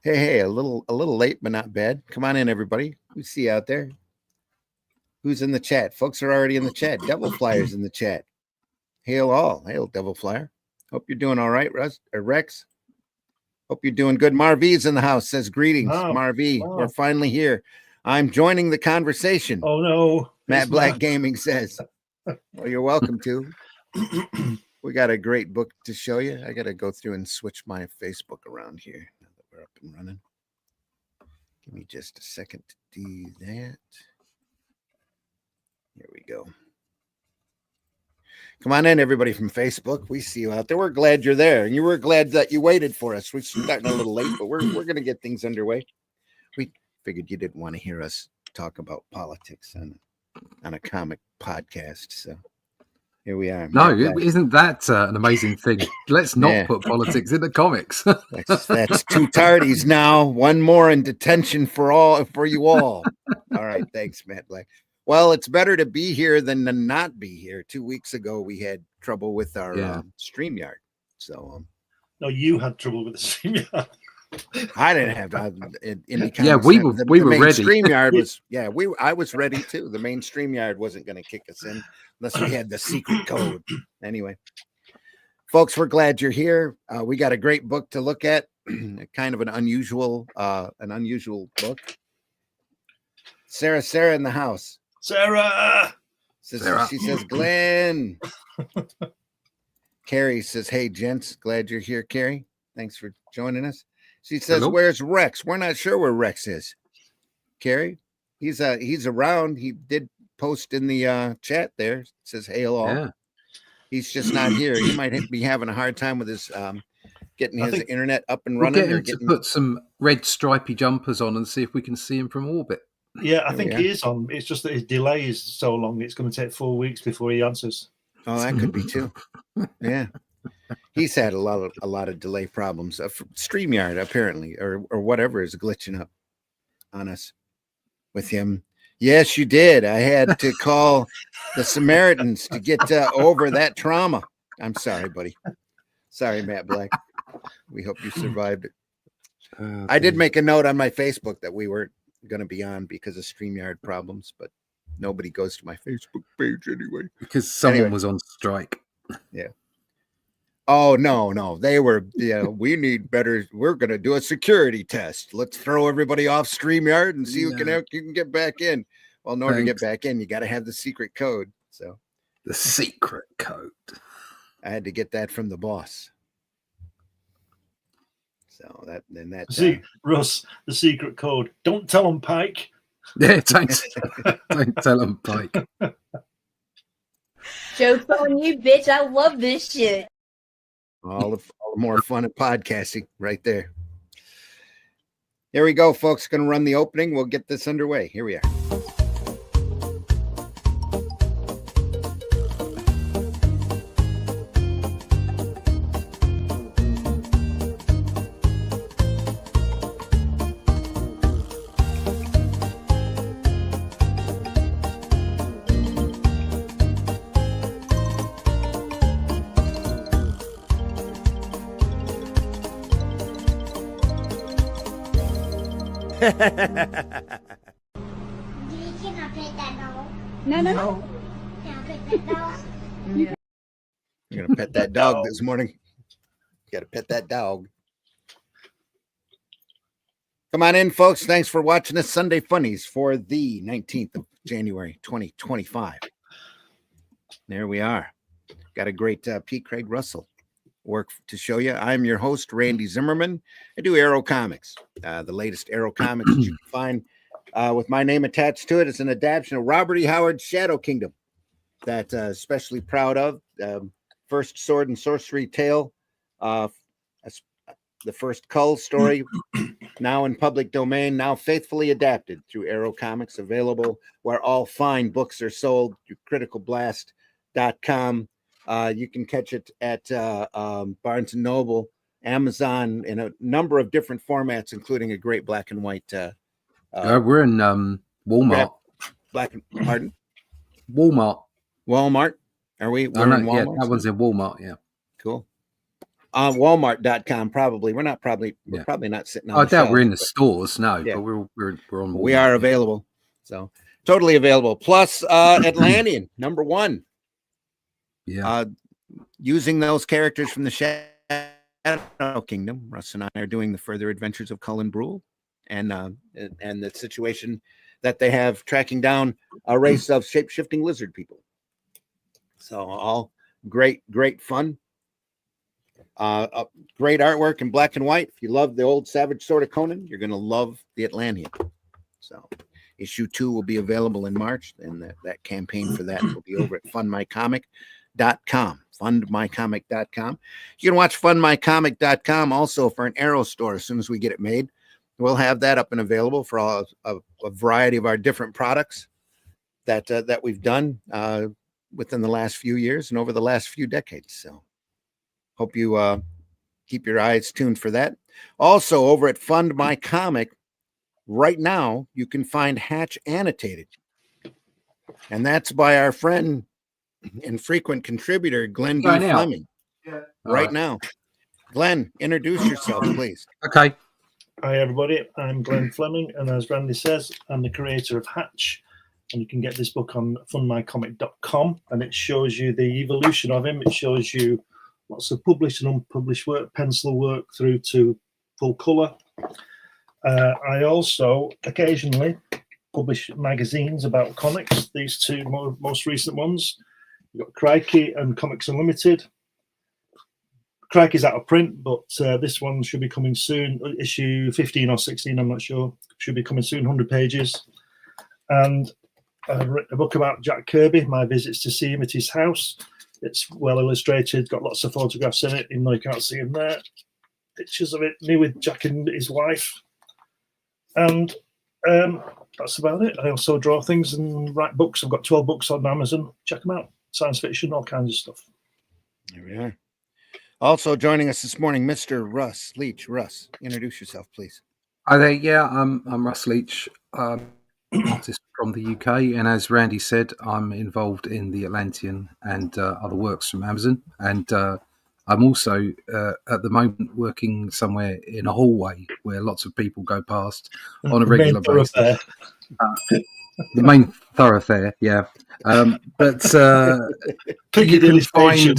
Hey, a little late, but not bad. Come on in, everybody. We see you out there. Who's in the chat? Folks are already in the chat. Devil Flyer's in the chat. Hail all. Hail, Devil Flyer. Hope you're doing all right, Rex. Hope you're doing good. Marvy's in the house. Says greetings, Marvy. Oh. We're finally here. I'm joining the conversation. Oh no, Matt Black Gaming says. Well, you're welcome to. We got a great book to show you. I got to go through and switch my Facebook around here now that we're up and running. Give me just a second to do that. Here we go. Come on in, everybody from Facebook. We see you out there. We're glad you're there. And you were glad that you waited for us. We're starting a little late, but we're going to get things underway. We figured you didn't want to hear us talk about politics on a comic podcast. So here we are. No, isn't that an amazing thing? Let's not put politics in the comics. That's two tardies now. One more in detention for you all. All right. Thanks, Matt Black. Well, it's better to be here than to not be here. 2 weeks ago, we had trouble with our StreamYard. So, no, you had trouble with the StreamYard. I didn't have any. We were ready. StreamYard was I was ready too. The main StreamYard wasn't going to kick us in unless we had the secret code. Anyway, folks, we're glad you're here. We got a great book to look at. Kind of an unusual book. Sarah in the house. Sarah. She says, Glenn. Carrie says, hey, gents. Glad you're here, Carrie. Thanks for joining us. She says, hello. Where's Rex? We're not sure where Rex is. Carrie, he's around. He did post in the chat there. It says, hail all. Yeah. He's just not here. He might be having a hard time with his getting his internet up and running. We'll get him to put some red stripy jumpers on and see if we can see him from orbit. Yeah, I think he is on. It's just that his delay is so long. It's going to take 4 weeks before he answers. Oh, that could be too. Yeah, he's had a lot of delay problems. StreamYard apparently, or whatever, is glitching up on us with him. Yes, you did. I had to call the Samaritans to get over that trauma. I'm sorry, buddy. Sorry, Matt Black. We hope you survived it. I did make a note on my Facebook that we weren't going to be on because of StreamYard problems, but nobody goes to my Facebook page anyway. Because someone was on strike. Yeah. Oh, no. They were, we need better. We're going to do a security test. Let's throw everybody off StreamYard and see who can get back in. Well, in order to get back in, you got to have the secret code. So the secret code. I had to get that from the boss. So see, Russ, the secret code. Don't tell them, Pike. Yeah, thanks. Don't tell them, Pike. Joke's on you, bitch. I love this shit. All the more fun at podcasting right there. Here we go, folks. Going to run the opening. We'll get this underway. Here we are. You cannot pet that dog. No. Can I pet that dog? Yeah. You're going to pet that dog this morning. You got to pet that dog. Come on in, folks. Thanks for watching us Sunday Funnies for the 19th of January, 2025. There we are. Got a great P. Craig Russell work to show you. I'm your host, Randy Zimmerman. I do Arrow Comics. The latest Arrow Comics that you can find with my name attached to it. It's an adaptation of Robert E. Howard's Shadow Kingdom that especially proud of. First sword and sorcery tale, the first Cull story, now in public domain, now faithfully adapted through Arrow Comics, available where all fine books are sold, through criticalblast.com. You can catch it at Barnes & Noble, Amazon, in a number of different formats, including a great black and white. We're in Walmart. Pardon? Walmart. Are we? We're in Walmart? Yeah, that one's in Walmart, yeah. Cool. Walmart.com. Probably. We're probably not sitting on I the doubt we're shelves, in the stores, no, Yeah. but we're on. we Walmart, are yeah. available. So totally available. Plus Atlantean, number 1. Yeah. Using those characters from the Shadow Kingdom, Russ and I are doing the further adventures of Cullen Brule and the situation that they have tracking down a race of shape-shifting lizard people. So all great fun. Great artwork in black and white. If you love the old Savage Sword of Conan, you're going to love the Atlantean. So issue 2 will be available in March, and that campaign for that will be over at fundmycomic.com. Fundmycomic.com. You can watch fundmycomic.com also for an Arrow store as soon as we get it made. We'll have that up and available for a variety of our different products that we've done within the last few years and over the last few decades. So hope you keep your eyes tuned for that. Also, over at Fund My Comic, right now, you can find Hatch Annotated. And that's by our friend and frequent contributor, Glenn B. Fleming. Yeah. Right now. Glenn, introduce yourself, please. Okay. Hi, everybody. I'm Glenn Fleming, and as Randy says, I'm the creator of Hatch. And you can get this book on fundmycomic.com, and it shows you the evolution of him. It shows you lots of published and unpublished work, pencil work through to full colour. I also occasionally publish magazines about comics. These two most recent ones, you've got Crikey and Comics Unlimited. Crikey's out of print, but this one should be coming soon. Issue 15 or 16, I'm not sure. Should be coming soon, 100 pages. And I've written a book about Jack Kirby, my visits to see him at his house. It's well illustrated, got lots of photographs in it, even though you can't see him there. Pictures of it, me with Jack and his wife. And that's about it. I also draw things and write books. I've got 12 books on Amazon. Check them out. Science fiction, all kinds of stuff. There we are. Also joining us this morning, Mr. Russ Leach. Russ, introduce yourself, please. Hi there. Yeah, I'm Russ Leach, artist from the UK, and as Randy said, I'm involved in the Atlantean and other works from Amazon, and I'm also at the moment working somewhere in a hallway where lots of people go past on a regular basis. The main thoroughfare, yeah. But Piccadilly Station.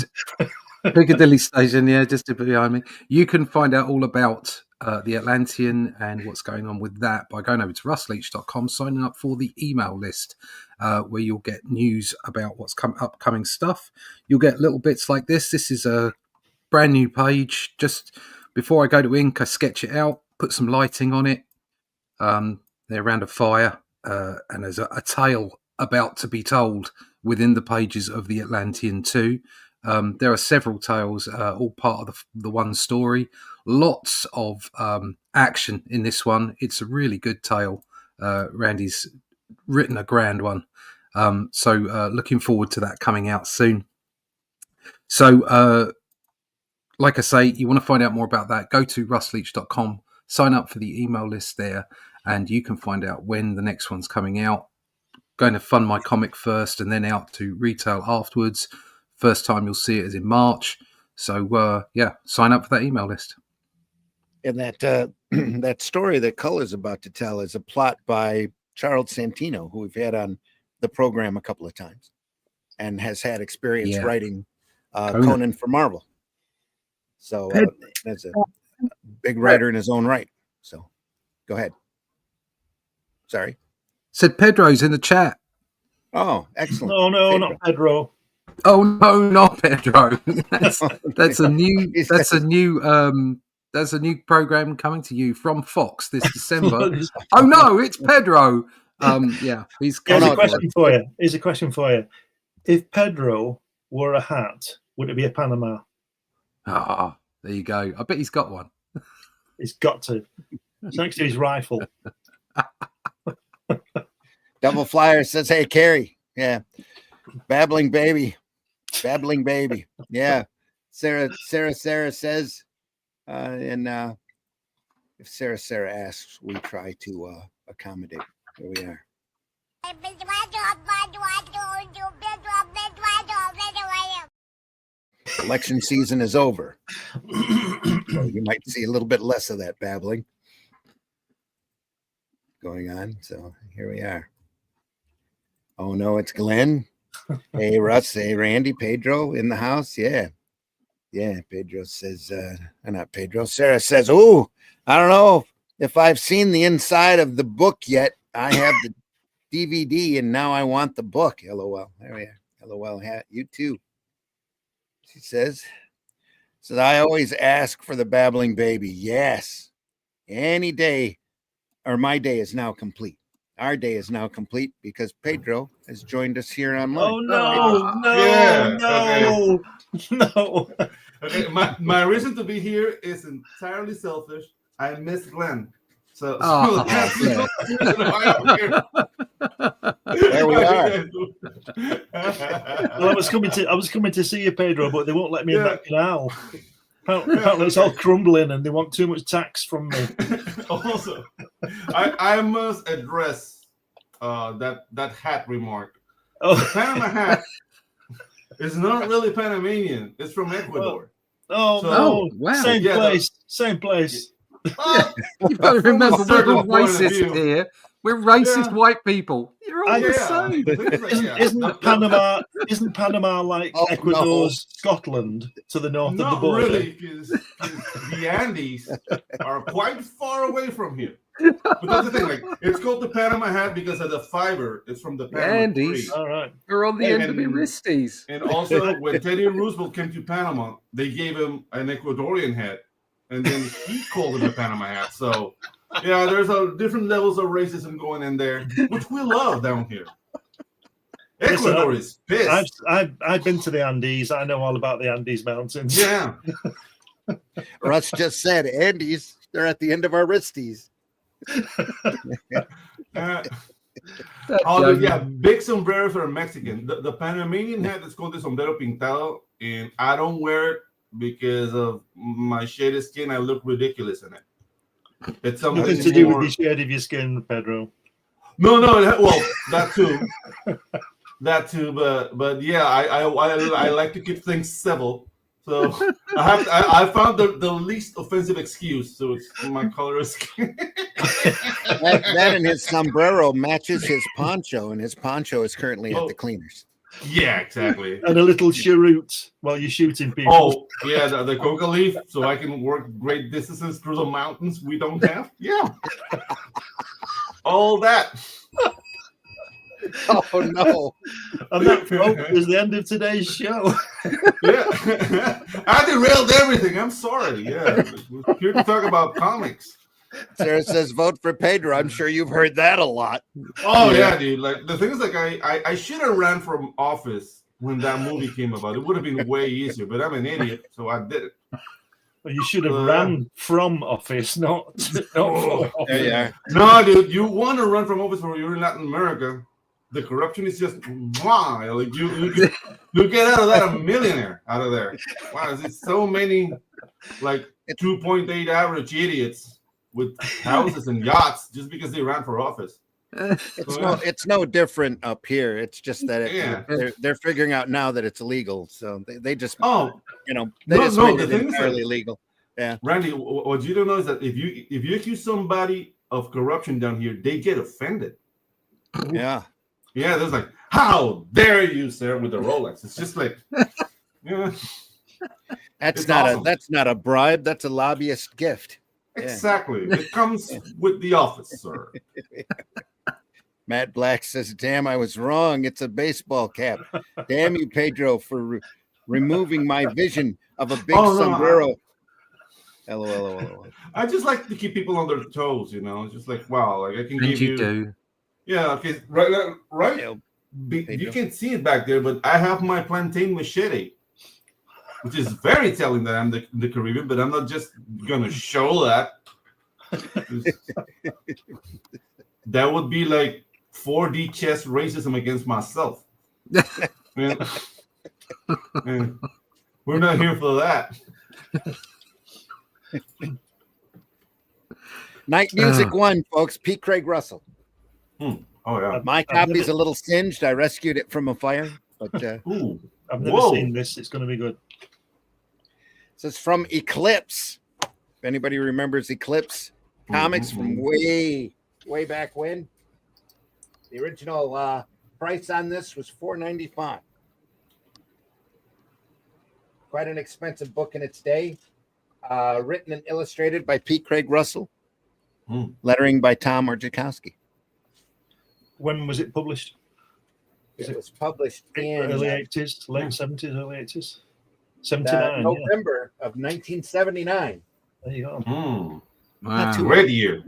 Piccadilly Station, yeah, just behind me. You can find out all about the Atlantean and what's going on with that by going over to russleach.com, signing up for the email list, where you'll get news about what's upcoming stuff. You'll get little bits like this. This is a brand new page. Just before I go to ink, I sketch it out, put some lighting on it. They're around a fire, and there's a tale about to be told within the pages of the Atlantean 2. There are several tales, all part of the one story. Lots of action in this one. It's a really good tale. Randy's written a grand one. So looking forward to that coming out soon. So, like I say, you want to find out more about that, go to russleach.com, sign up for the email list there, and you can find out when the next one's coming out. Going to Fund My Comic first and then out to retail afterwards. First time you'll see it is in March. So, yeah, sign up for that email list. And that that story that Culler's about to tell is a plot by Charles Santino, who we've had on the program a couple of times and has had experience writing Conan for Marvel. So that's a big writer in his own right. So go ahead. Sorry. Said Pedro's in the chat. Oh, excellent. No, Pedro. not Pedro. Oh no, not Pedro. That's a new program coming to you from Fox this December. Oh no, it's Pedro. Yeah, he's Here's a question for you. Here's a question for you. If Pedro wore a hat, would it be a Panama? Ah, there you go. I bet he's got one. He's got to. It's next to his rifle. Double Flyer says, "Hey, Carrie, yeah, babbling baby. Yeah." Sarah says, and if Sarah asks, we try to accommodate. Here we are. Election season is over. So you might see a little bit less of that babbling going on. So here we are. Oh no, it's Glenn. Hey Russ, hey Randy, Pedro in the house. Yeah. Pedro says, not Pedro. Sarah says, oh, I don't know if I've seen the inside of the book yet. I have the DVD and now I want the book. LOL. There we are. LOL. You too. She says, I always ask for the babbling baby. Yes. Any day, or my day is now complete. Our day is now complete because Pedro has joined us here online. Oh no, Yeah, no. Okay, my reason to be here is entirely selfish. I miss Glenn. So that's the reason why I'm here. There we are. Well, I was coming to see you, Pedro, but they won't let me in that canal. Apparently it's all crumbling and they want too much tax from me. Also, I must address that hat remark. Oh. The Panama hat is not really Panamanian. It's from Ecuador. No. Wow. Same place. You've got to remember, we're all point of racist view. here. We're racist white people. You're all the same. Isn't Panama like Ecuador's Scotland to the north of the Not border? really, because the Andes are quite far away from here. But that's the thing, like it's called the Panama hat because of the fiber. It's from the Panama Andes. tree. All right. We're on the end of the wristies. And also, when Teddy Roosevelt came to Panama, they gave him an Ecuadorian hat, and then he called it a Panama hat. So, yeah, there's different levels of racism going in there, which we love down here. Ecuador is pissed. I've been to the Andes. I know all about the Andes Mountains. Yeah. Russ just said, Andes, they're at the end of our wristies. Big sombreros are Mexican. The Panamanian hat is called the sombrero pintado, and I don't wear it because of my shaded skin. I look ridiculous in it. It's something Nothing to do with the shade of your skin, Pedro. No. Well, that too. But yeah, I like to keep things civil. So I found the least offensive excuse. So it's my color of skin. that and his sombrero matches his poncho, and his poncho is currently at the cleaners. Yeah, exactly. And a little cheroot while you're shooting people. Oh, yeah, the coca leaf, so I can work great distances through the mountains we don't have. Yeah. All that. Oh, no. And that is the end of today's show. Yeah. I derailed everything. I'm sorry. Yeah. We're here to talk about comics. Sarah says, vote for Pedro. I'm sure you've heard that a lot. Oh, yeah, dude. Like, the thing is, like, I should have ran from office when that movie came about. It would have been way easier, but I'm an idiot, so I did it. Well, you should have ran from office, not from office. There you are. No, dude, you want to run from office when you're in Latin America. The corruption is just wow. Like you get out of that a millionaire out of there. Wow, there's so many like 2.8 average idiots with houses and yachts just because they ran for office. It's no different up here. It's just that they're figuring out now that it's illegal, so they just made it entirely legal. Yeah, Randy, what you don't know is that if you accuse somebody of corruption down here, they get offended. Yeah. Yeah, there's like, how dare you, sir, with the Rolex? It's just like, yeah. That's not a bribe. That's a lobbyist gift. Exactly. It comes with the office, sir. Matt Black says, damn, I was wrong. It's a baseball cap. Damn you, Pedro, for removing my vision of a big sombrero. LOL. I just like to keep people on their toes, you know. It's just like, wow, like I can give you. Do. Yeah, okay, right. You can see it back there, but I have my plantain machete, which is very telling that I'm the Caribbean, but I'm not just gonna show that. That would be like 4D chess racism against myself. Man, we're not here for that. Night Music 1, folks. Pete Craig Russell. Oh yeah. My copy's a little singed. I rescued it from a fire, but I've never seen this. It's going to be good. This is from Eclipse. If anybody remembers Eclipse comics from way back when, the original price on this was $4.95. Quite an expensive book in its day. Written and illustrated by Pete Craig Russell. Lettering by Tom Orzechowski. When was it published? It was published in Early 80s, late 70s, early 80s? 79. November of 1979. There you go. Wow. Not too Great year.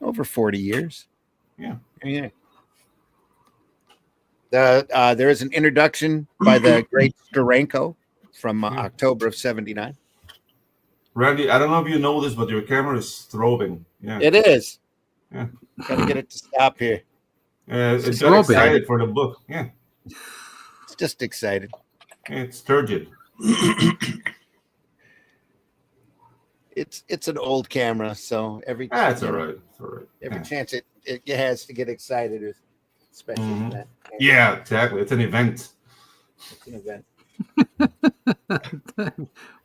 Over 40 years. Yeah. There is an introduction by the great Steranko from October of 79. Randy, I don't know if you know this, but your camera is throwing. Yeah. It is. Yeah. Gotta get it to stop here. It's got excited for the book. Yeah. It's just excited. It's turgid. It's an old camera, so every That's all right. It's all right. every chance it has to get excited, especially that. Yeah, exactly. It's an event. It's an event.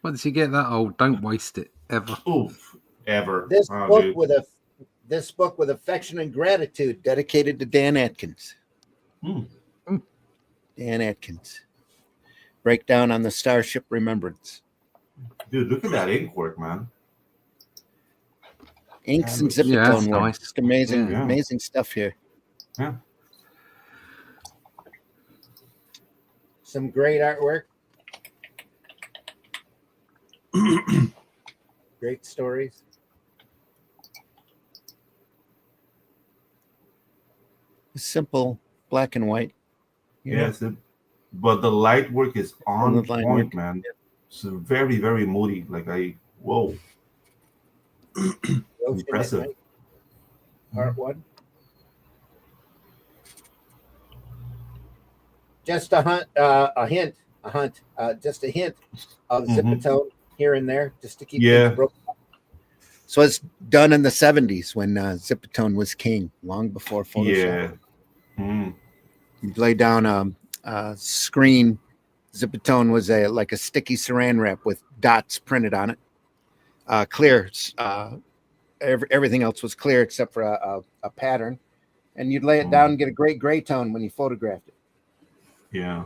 Once you get that old, don't waste it ever. Oof, ever. This Oh, book dude. this book with affection and gratitude, dedicated to Dan Atkins. Dan Atkins. Breakdown on the Starship Remembrance. Dude, look at that ink work, man. Inks and Yeah, zipatone that's work. nice. Just amazing, Yeah. amazing stuff here. Yeah. Some great artwork. Great stories. Simple black and white. Yes, but the light work is on The light point, work, man. It's very, very moody. Like whoa. Ocean at Impressive. Night, Part 1. Just a hint of zipatone here and there, just to keep things broken up. So it's done in the 70s when zipatone was king, long before Photoshop. Yeah. You lay down a screen. Zipatone was like a sticky saran wrap with dots printed on it. Clear. Everything else was clear except for a pattern. And you'd lay it down and get a great gray tone when you photographed it. Yeah.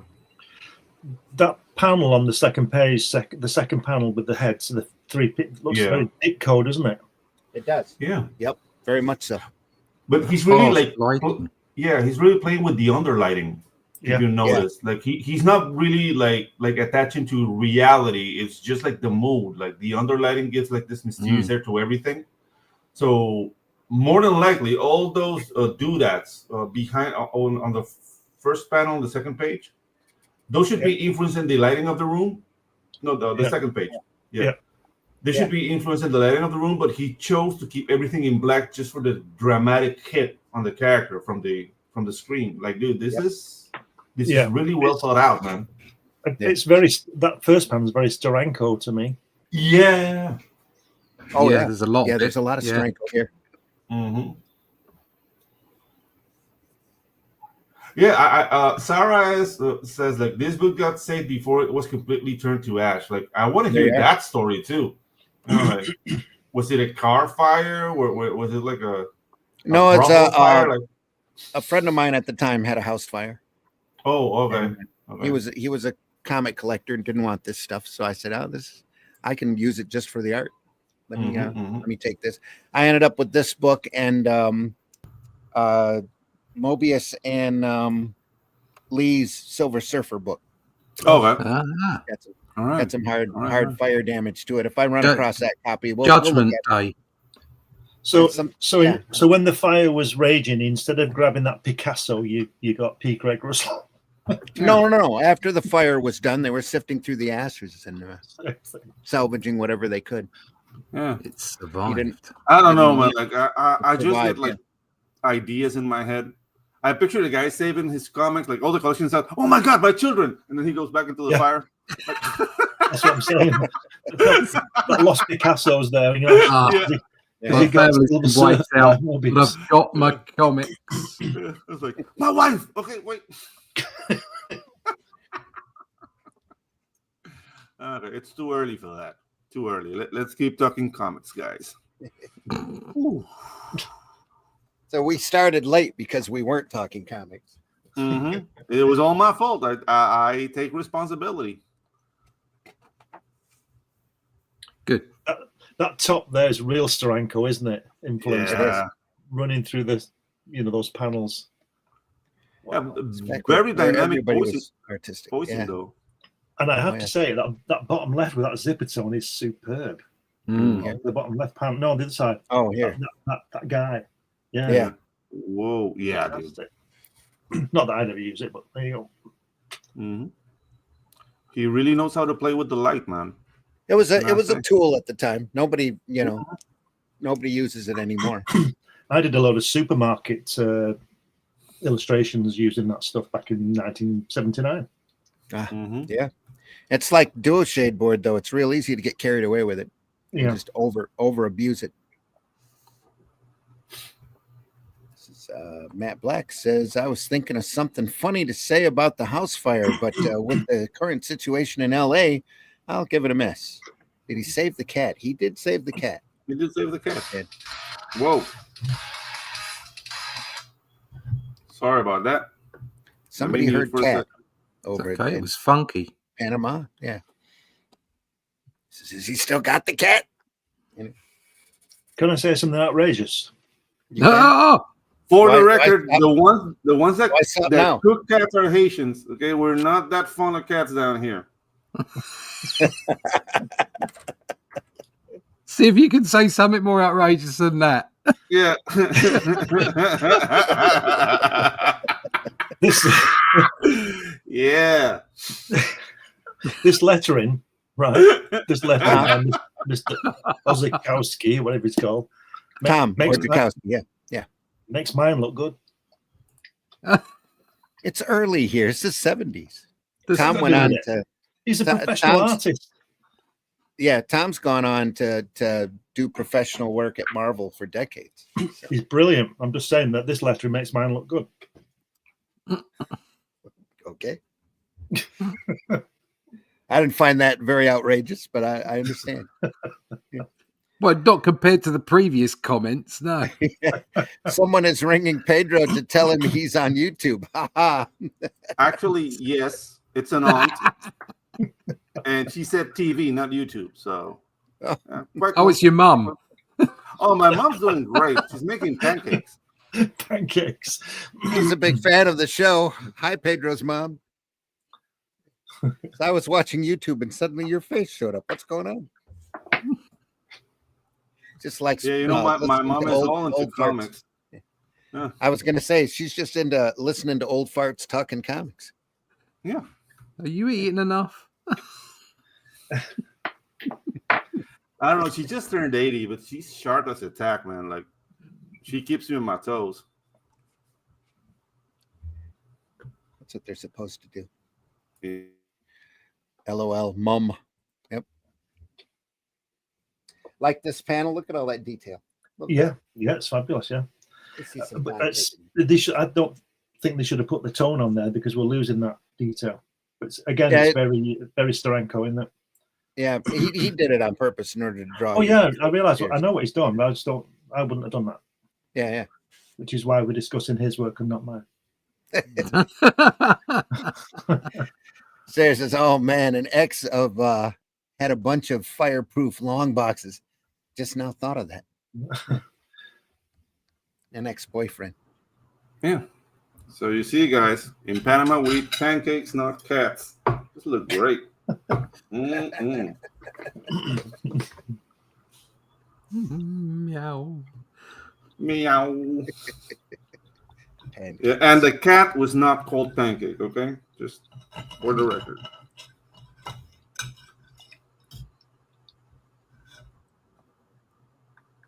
That panel on the second page, the second panel with the heads, so the three looks very thick code, doesn't it? It does. Yeah. Yep. Very much so. But he's really lighting. he's really playing with the underlighting. If you notice, like he's not really like attaching to reality. It's just like the mood. Like the underlighting gives like this mysterious air to everything. So more than likely, all those doodads behind on the first panel on the second page, those should be influencing the lighting of the room. No, the second page. Yeah. They should be influencing the lighting of the room, but he chose to keep everything in black just for the dramatic hit on the character from the screen. Like, dude, this is really well thought out, man. It's that first panel is very Steranko to me. Yeah. Oh yeah, there's a lot. Yeah, there's a lot of strength here. Mm-hmm. Yeah, Sarah says like this book got saved before it was completely turned to ash. Like I want to hear that story too. You know, like, was it a car fire? Or was it like a no? It's fire? Like, a friend of mine at the time had a house fire. oh, okay. He was a comic collector and didn't want this stuff, so I said, "Oh, I can use it just for the art. Let me take this." I ended up with this book and Mobius and Lee's Silver Surfer book. Okay. Got some hard fire damage to it. If I run across that copy, we'll Judgment look at it. Day. So when the fire was raging, instead of grabbing that Picasso, you got P. Craig Russell. No. After the fire was done, they were sifting through the ashes and salvaging whatever they could. Yeah, it survived. I don't know, man. Like I just get like ideas in my head. I picture the guy saving his comics, like all the collections out. Oh my God, my children! And then he goes back into the fire. That's what I'm saying. That lost Picasso's there. You know? My family's wiped out. But I've got my comics. It's like my wife. Okay, wait. Okay, it's too early for that. Too early. Let's keep talking comics, guys. So we started late because we weren't talking comics. Mm-hmm. It was all my fault. I take responsibility. Good. That top there is real Steranko, isn't it? Influence Yeah. running through the, those panels. Yeah, Back very when dynamic everybody voicing, was artistic. voicing Yeah. though. And I have yeah. to say that bottom left with that zipper tone is superb. Mm. The bottom left panel, no, on the other side. Oh, here. That guy. Yeah. Yeah. Whoa. Yeah, dude. Fantastic. Not that I never use it, but there you go. Mm-hmm. He really knows how to play with the light, man. It was a Fantastic. tool at the time. Nobody, nobody uses it anymore. I did a lot of supermarket illustrations using that stuff back in 1979. Mm-hmm. Yeah. It's like dual shade board though. It's real easy to get carried away with it. You Yeah. just over abuse it. This is, Matt Black says, I was thinking of something funny to say about the house fire, but with the current situation in LA, I'll give it a miss. Did he save the cat? He did save the cat. He did save the cat. Did. Whoa. Sorry about that. Somebody Let me heard mute for a cat second. over Okay, it in was funky. Panama. Yeah. Says he still got the cat? Can I say something outrageous? You can? Oh, For the Why- record, why- the ones that, why stop that now? cook cats are Haitians. Okay, we're not that fond of cats down here. see if you can say something more outrageous than that. Yeah. This Yeah. this lettering, right? This lettering, Mr. Ozikowski, whatever it's called, Tom makes Orzechowski, yeah. makes mine look good. It's early here. It's the 70s. This- Tom went on to He's a Tom's- professional artist. yeah, Tom's gone on to do professional work at Marvel for decades. He's brilliant. I'm just saying that this lettering makes mine look good. Okay. I didn't find that very outrageous, but I understand. Well, not compared to the previous comments, no. Someone is ringing Pedro to tell him he's on YouTube. Ha ha. Actually, yes, it's an aunt. And she said TV, not YouTube. So, quite Oh, it's your mum. Oh, my mom's doing great. She's making pancakes. Pancakes. He's a big fan of the show. Hi, Pedro's mom. So I was watching YouTube and suddenly your face showed up. What's going on? Just like Yeah, you know, my listening mom to is old- all into old farts. comics. I was gonna say she's just into listening to old farts talking comics. Yeah. Are you eating enough? I don't know. She just turned 80, but she's sharp as a tack, man. Like, she keeps me on my toes. That's what they're supposed to do. Yeah. LOL, mum. Yep. Like this panel. Look at all that detail. Look, Yeah, it's fabulous. Yeah, let's see some but body I don't think they should have put the tone on there because we're losing that detail. But again, Yeah, it's very Steranko, isn't it? Yeah, he did it on purpose in order to draw. Oh you. yeah, I realise. I know what he's done, but I wouldn't have done that. Yeah. Which is why we're discussing his work and not mine. Sarah says, "Oh man, an ex of had a bunch of fireproof long boxes. Just now thought of that. An ex-boyfriend. Yeah. So you see, guys, in Panama, we eat pancakes, not cats. This look great. Mm-mm. Meow. Meow. And Yeah, and the cat was not called Pancake, okay? Just for the record.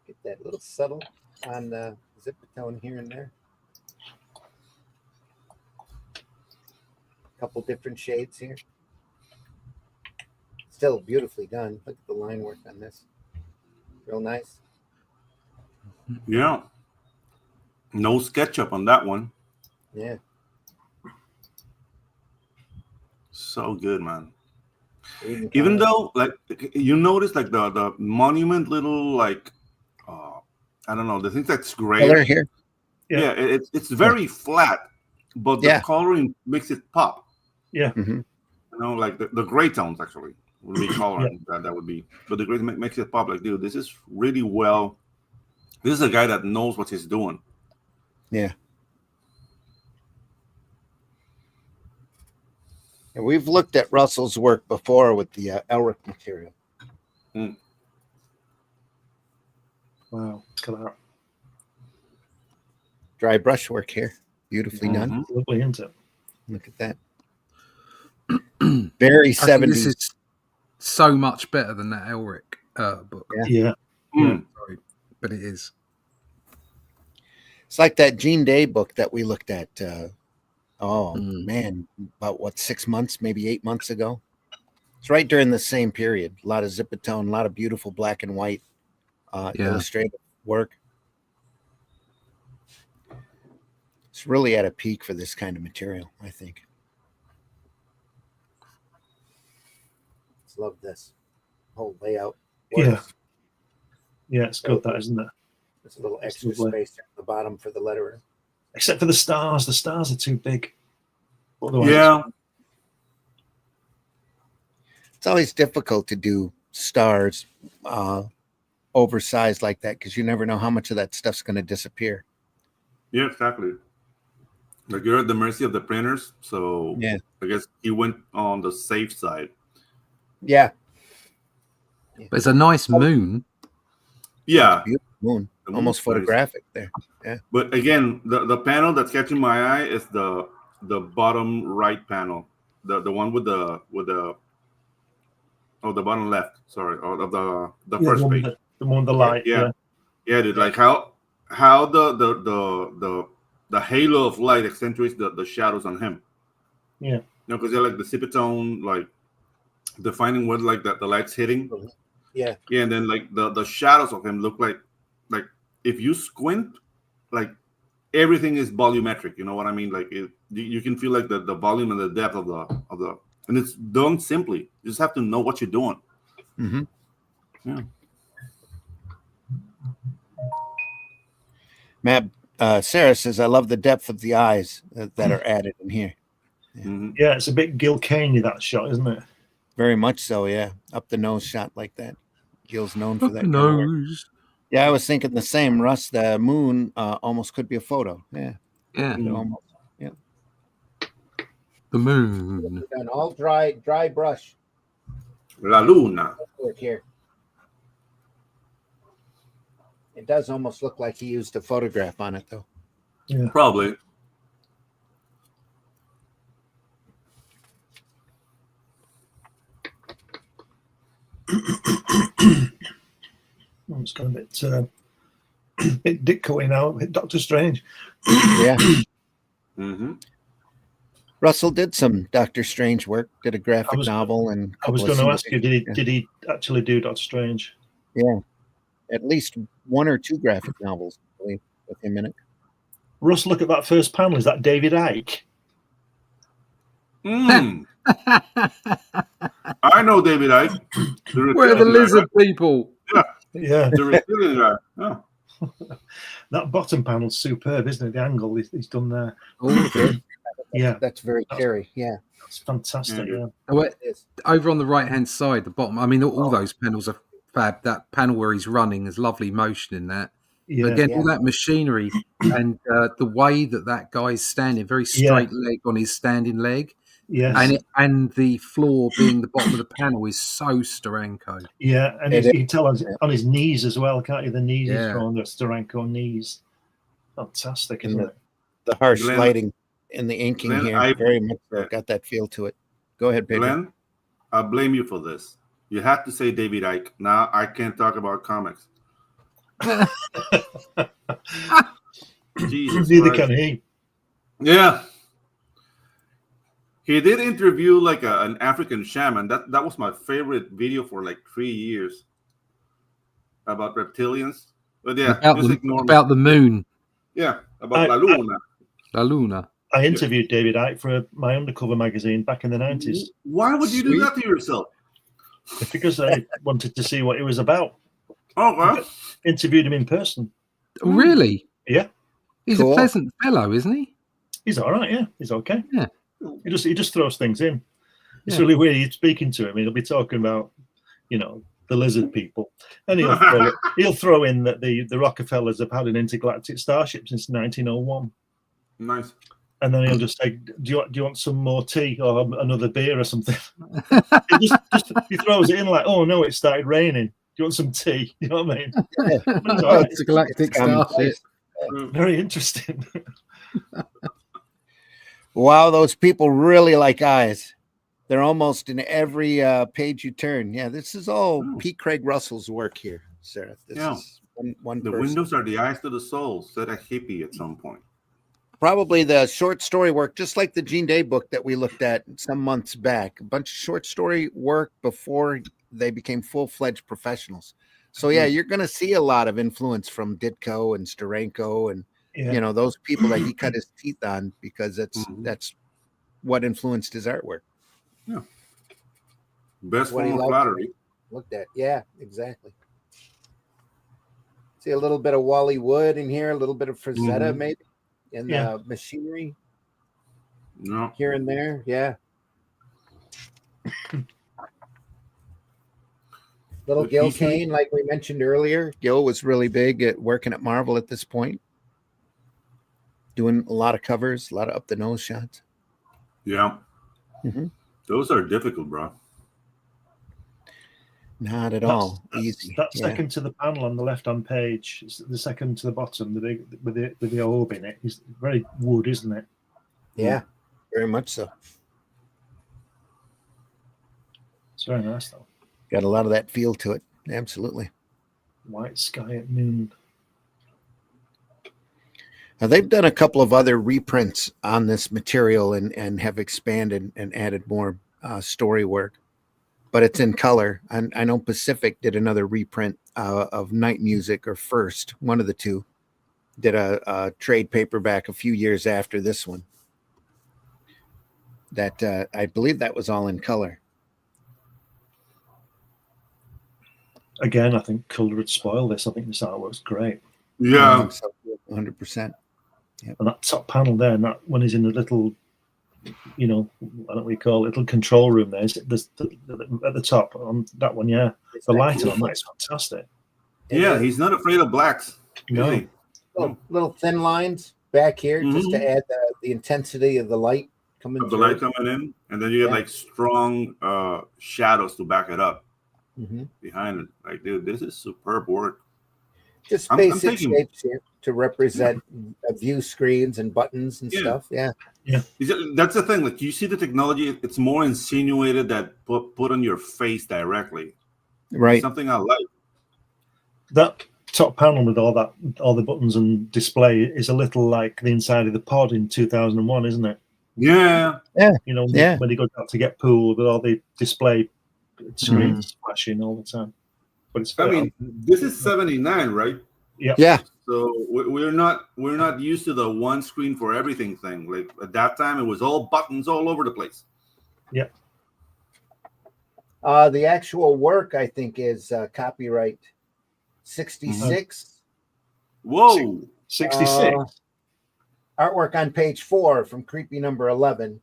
get that little subtle on the zipper tone here and there. Couple different shades here. Still beautifully done. Look at the line work on this. Real nice. Yeah. No SketchUp on that one. Yeah. So good, man. Even though, like, you notice, like the monument little, like, I don't know, the things that's gray. Color here. Yeah, it's very flat, but the coloring makes it pop. Yeah. Mhm. You know, like the gray tones actually would be coloring. That would be, but the gray makes it pop. Like, dude, this is really well. This is a guy that knows what he's doing. Yeah. And we've looked at Russell's work before with the Elric material. Wow. Look at that. Dry brushwork here. Beautifully done. Lovely, isn't it? Look at that. Very I think 70s. this is so much better than that Elric book. Yeah. Sorry, but it is. It's like that Jean Day book that we looked at. Man, about 6 months, maybe 8 months ago. It's right during the same period. A lot of zipatone, a lot of beautiful black and white illustrative work. It's really at a peak for this kind of material, I think. Just love this whole layout. Yeah. Yeah, it's good, that, isn't it? There's a little extra space at the bottom for the lettering. Except for the stars. The stars are too big. Otherwise, Yeah. It's always difficult to do stars oversized like that because you never know how much of that stuff's going to disappear. Yeah, exactly. Like, you're at the mercy of the printers, so Yeah. I guess he went on the safe side. Yeah. But it's a nice moon. Yeah, Beautiful moon. The moon's Almost nice. photographic there. Yeah. But again, the panel that's catching my eye is the bottom right panel, the one with the the bottom left. Sorry, or of the first page. The one with the light. Yeah, dude. Like how the halo of light accentuates the shadows on him. Yeah. You know, because they're like the sipitone, like defining what like the light's hitting. Yeah. Yeah, and then like the shadows of him look like if you squint, like everything is volumetric. You know what I mean? Like you can feel like the volume and the depth of the, and it's done simply. You just have to know what you're doing. Mm-hmm. Yeah. Matt, Sarah says, I love the depth of the eyes that are added in here. Yeah, it's a bit Gil Caney, that shot, isn't it? Very much so, yeah. Up the nose shot like that. Gil's known for that. Nose. Yeah, I was thinking the same, Russ. The moon almost could be a photo. Yeah. Yeah. Almost. Yeah. The moon. Done all dry brush La Luna. work here. It does almost look like he used a photograph on it, though. Yeah. Probably. It's got a bit Ditko now, a bit Doctor Strange. Yeah. Mm-hmm. Russell did some Doctor Strange work, did a graphic novel. And I was going to ask you, did he actually do Doctor Strange? Yeah. At least one or two graphic novels, I believe, with him in it. Russ, look at that first panel. Is that David Icke? I know David Icke. Where are the lizard people? Yeah. The reptilian guy. Oh. That bottom panel's superb, isn't it? The angle he's done there. Oh, okay. Yeah. That's very scary. Yeah. That's fantastic. Yeah. Over on the right hand side, the bottom. I mean, all those panels are fab. That panel where he's running, there's lovely motion in that. Yeah. But again, all that machinery and the way that guy's standing, very straight leg on his standing leg. Yes. And the floor being the bottom of the panel is so Steranko. Yeah, and you can tell on his knees as well, can't you? The knees he's drawn, the Steranko knees. Fantastic, isn't it? The harsh lighting and the inking here very much got that feel to it. Go ahead, Pedro. Glenn, I blame you for this. You have to say David Icke. Now I can't talk about comics. Jesus Neither Christ. can he. Yeah. He did interview like an African shaman. That was my favorite video for like 3 years about reptilians. But yeah, about the moon. Yeah, about La Luna. La Luna. I interviewed David Icke for my undercover magazine back in the 90s. Why would you do that to yourself? because I wanted to see what he was about. Oh, well. Interviewed him in person. Really? Yeah. He's Cool. a pleasant fellow, isn't he? He's all right. Yeah, he's okay. Yeah. He just throws things in. It's Yeah. really weird. You're speaking to him. He'll be talking about, the lizard people, and he'll throw in that the Rockefellers have had an intergalactic starship since 1901. Nice. And then he'll just say, "Do you want some more tea or another beer or something?" He throws it in like, "Oh no, it started raining. Do you want some tea?" You know what I mean? It's a galactic starship. Very interesting. Wow, those people really like eyes. They're almost in every page you turn. Yeah, this is all P. Craig Russell's work here, Sarah. This is one The person. windows are the eyes to the soul, said a hippie at some point. Probably the short story work, just like the Gene Day book that we looked at some months back. A bunch of short story work before they became full-fledged professionals. So yeah, you're going to see a lot of influence from Ditko and Steranko and those people that he cut his teeth on, because that's what influenced his artwork. Yeah. Best What he form of loved. flattery. Looked at. Yeah, exactly. See a little bit of Wally Wood in here, a little bit of Frazetta maybe in the machinery No. here and there. Yeah. Little Gil Kane, like we mentioned earlier. Gil was really big at working at Marvel at this point, doing a lot of covers, a lot of up the nose shots. Yeah. Mm-hmm. Those are difficult, bro. Not at all easy. That second to the panel on the left-hand page, the second to the bottom, the big with the orb in it, is very wood, isn't it? Yeah, very much so. It's very nice though. Got a lot of that feel to it. Absolutely. White sky at noon. Now, they've done a couple of other reprints on this material and have expanded and added more story work, but it's in color. And I know Pacific did another reprint of Night Music, or First, one of the two, did a trade paperback a few years after this one. That I believe that was all in color. Again, I think color would spoil this. I think this artwork's great. Yeah. 100%. Yep. And that top panel there, and that one is in a little, I don't know what we call it, little control room there. At the top on that one, yeah. The lighting on that's fantastic. Yeah, he's not afraid of blacks. No. Really. Little thin lines back here just to add the intensity of the light coming The light coming in, and then you get like strong shadows to back it up behind it. Like, dude, this is superb work. Just basic shapes here to represent view screens and buttons and stuff. Yeah. That's the thing. Like, you see the technology; it's more insinuated that put on your face directly. Right. It's something I like. That top panel with all the buttons and display is a little like the inside of the pod in 2001, isn't it? Yeah. Yeah. When he goes out to get pooled with all the display screens flashing all the time. But it's this is 79, right? Yeah. Yeah. So we're not used to the one screen for everything thing. Like, at that time, it was all buttons all over the place. Yeah. The actual work, I think, is copyright 66. Whoa. 66. Artwork on page 4 from Creepy number 11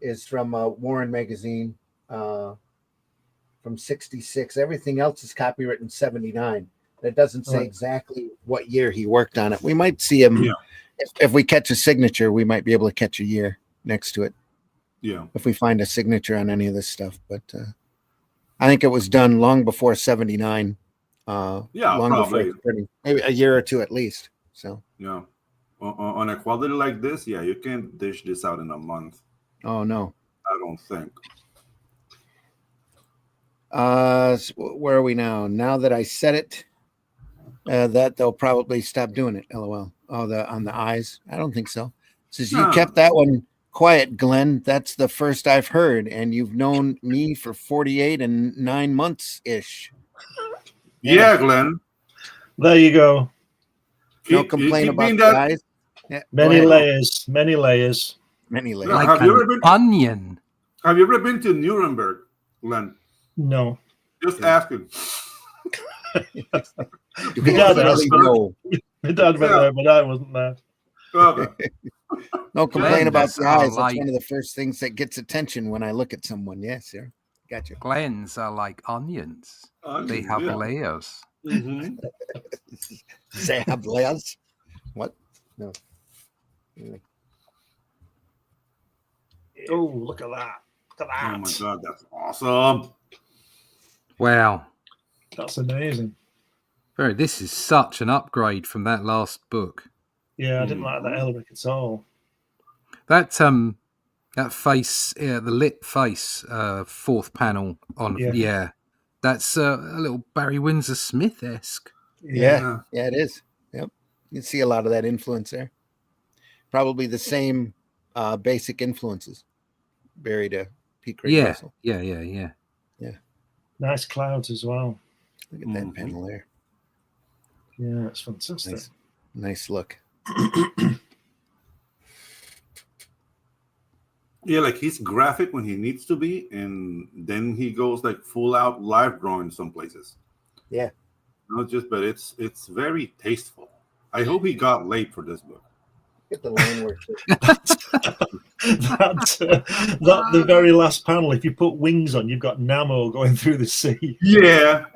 is from Warren Magazine from 66. Everything else is copyrighted in 79. It doesn't say exactly what year he worked on it. We might see him. Yeah. If we catch a signature, we might be able to catch a year next to it. Yeah. If we find a signature on any of this stuff. But I think it was done long before 79. Long probably. before printing. Maybe a year or two at least. So yeah. On a quality like this, you can't dish this out in a month. Oh no. I don't think. Where are we now? Now that I said it, that they'll probably stop doing it. LOL. Oh, on the eyes. I don't think so. Says you kept that one quiet, Glenn. That's the first I've heard, and you've known me for 48 and 9 months ish. Yeah, Glenn. There you go. No complaint about the eyes. Yeah, many layers. Many layers. Like an onion. Have you ever been to Nuremberg, Glenn? No. Just asking. Do we Dad really know? My dad went there, but I wasn't there. Okay. No complain about Glens the are eyes. That's like- one of the first things that gets attention when I look at someone. Yes, sir. Gotcha. Glens are like onions. They have Yeah. layers. Mhm. They have layers. What? No. Oh, look at that. Look at that. Oh my god, that's awesome. Wow. That's amazing. This is such an upgrade from that last book. Yeah, I didn't like that Elric at all. That face, the lit face, fourth panel on, that's a little Barry Windsor Smith-esque. Yeah, it is. Yep. You can see a lot of that influence there. Probably the same basic influences buried to P. Craig Russell. Yeah. Nice clouds as well. Look at that panel there. Yeah, it's fantastic. Nice look. Yeah, like he's graphic when he needs to be, and then he goes like full out live drawing some places. Yeah. Not just, but it's very tasteful. I hope he got laid for this book. Get the line work. That the very last panel, if you put wings on, you've got Namo going through the sea. Yeah.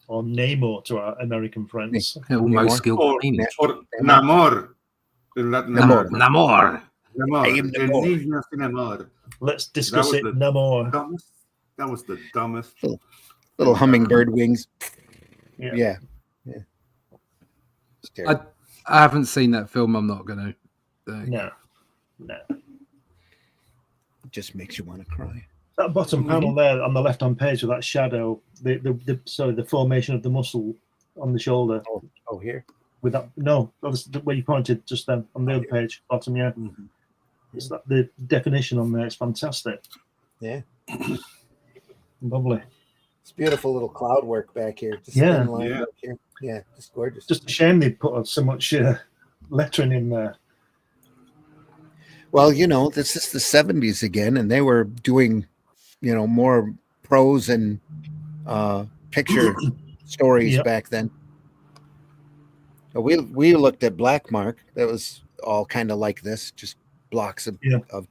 Or Namor to our American friends. Almost skilled penis. Or Namor. In Latin America. Namor. I am El Namor. niño sin amor. Let's discuss was it, the Namor. That was the dumbest. Little hummingbird wings. Yeah. It's terrible. I haven't seen that film. I'm not going to. No. It just makes you want to cry. That bottom panel there on the left-hand page with that shadow, the formation of the muscle on the shoulder. Oh, here. With that, no, that was where you pointed just then on the other page, bottom. Yeah, it's that the definition on there. It's fantastic. Yeah. Lovely. It's beautiful little cloud work back here. Just Yeah. thin line back here. Yeah, just gorgeous. Just a shame they put so much lettering in there. Well, this is the 70s again, and they were doing, more prose and picture stories back then. We looked at Black Mark. That was all kind of like this, just blocks of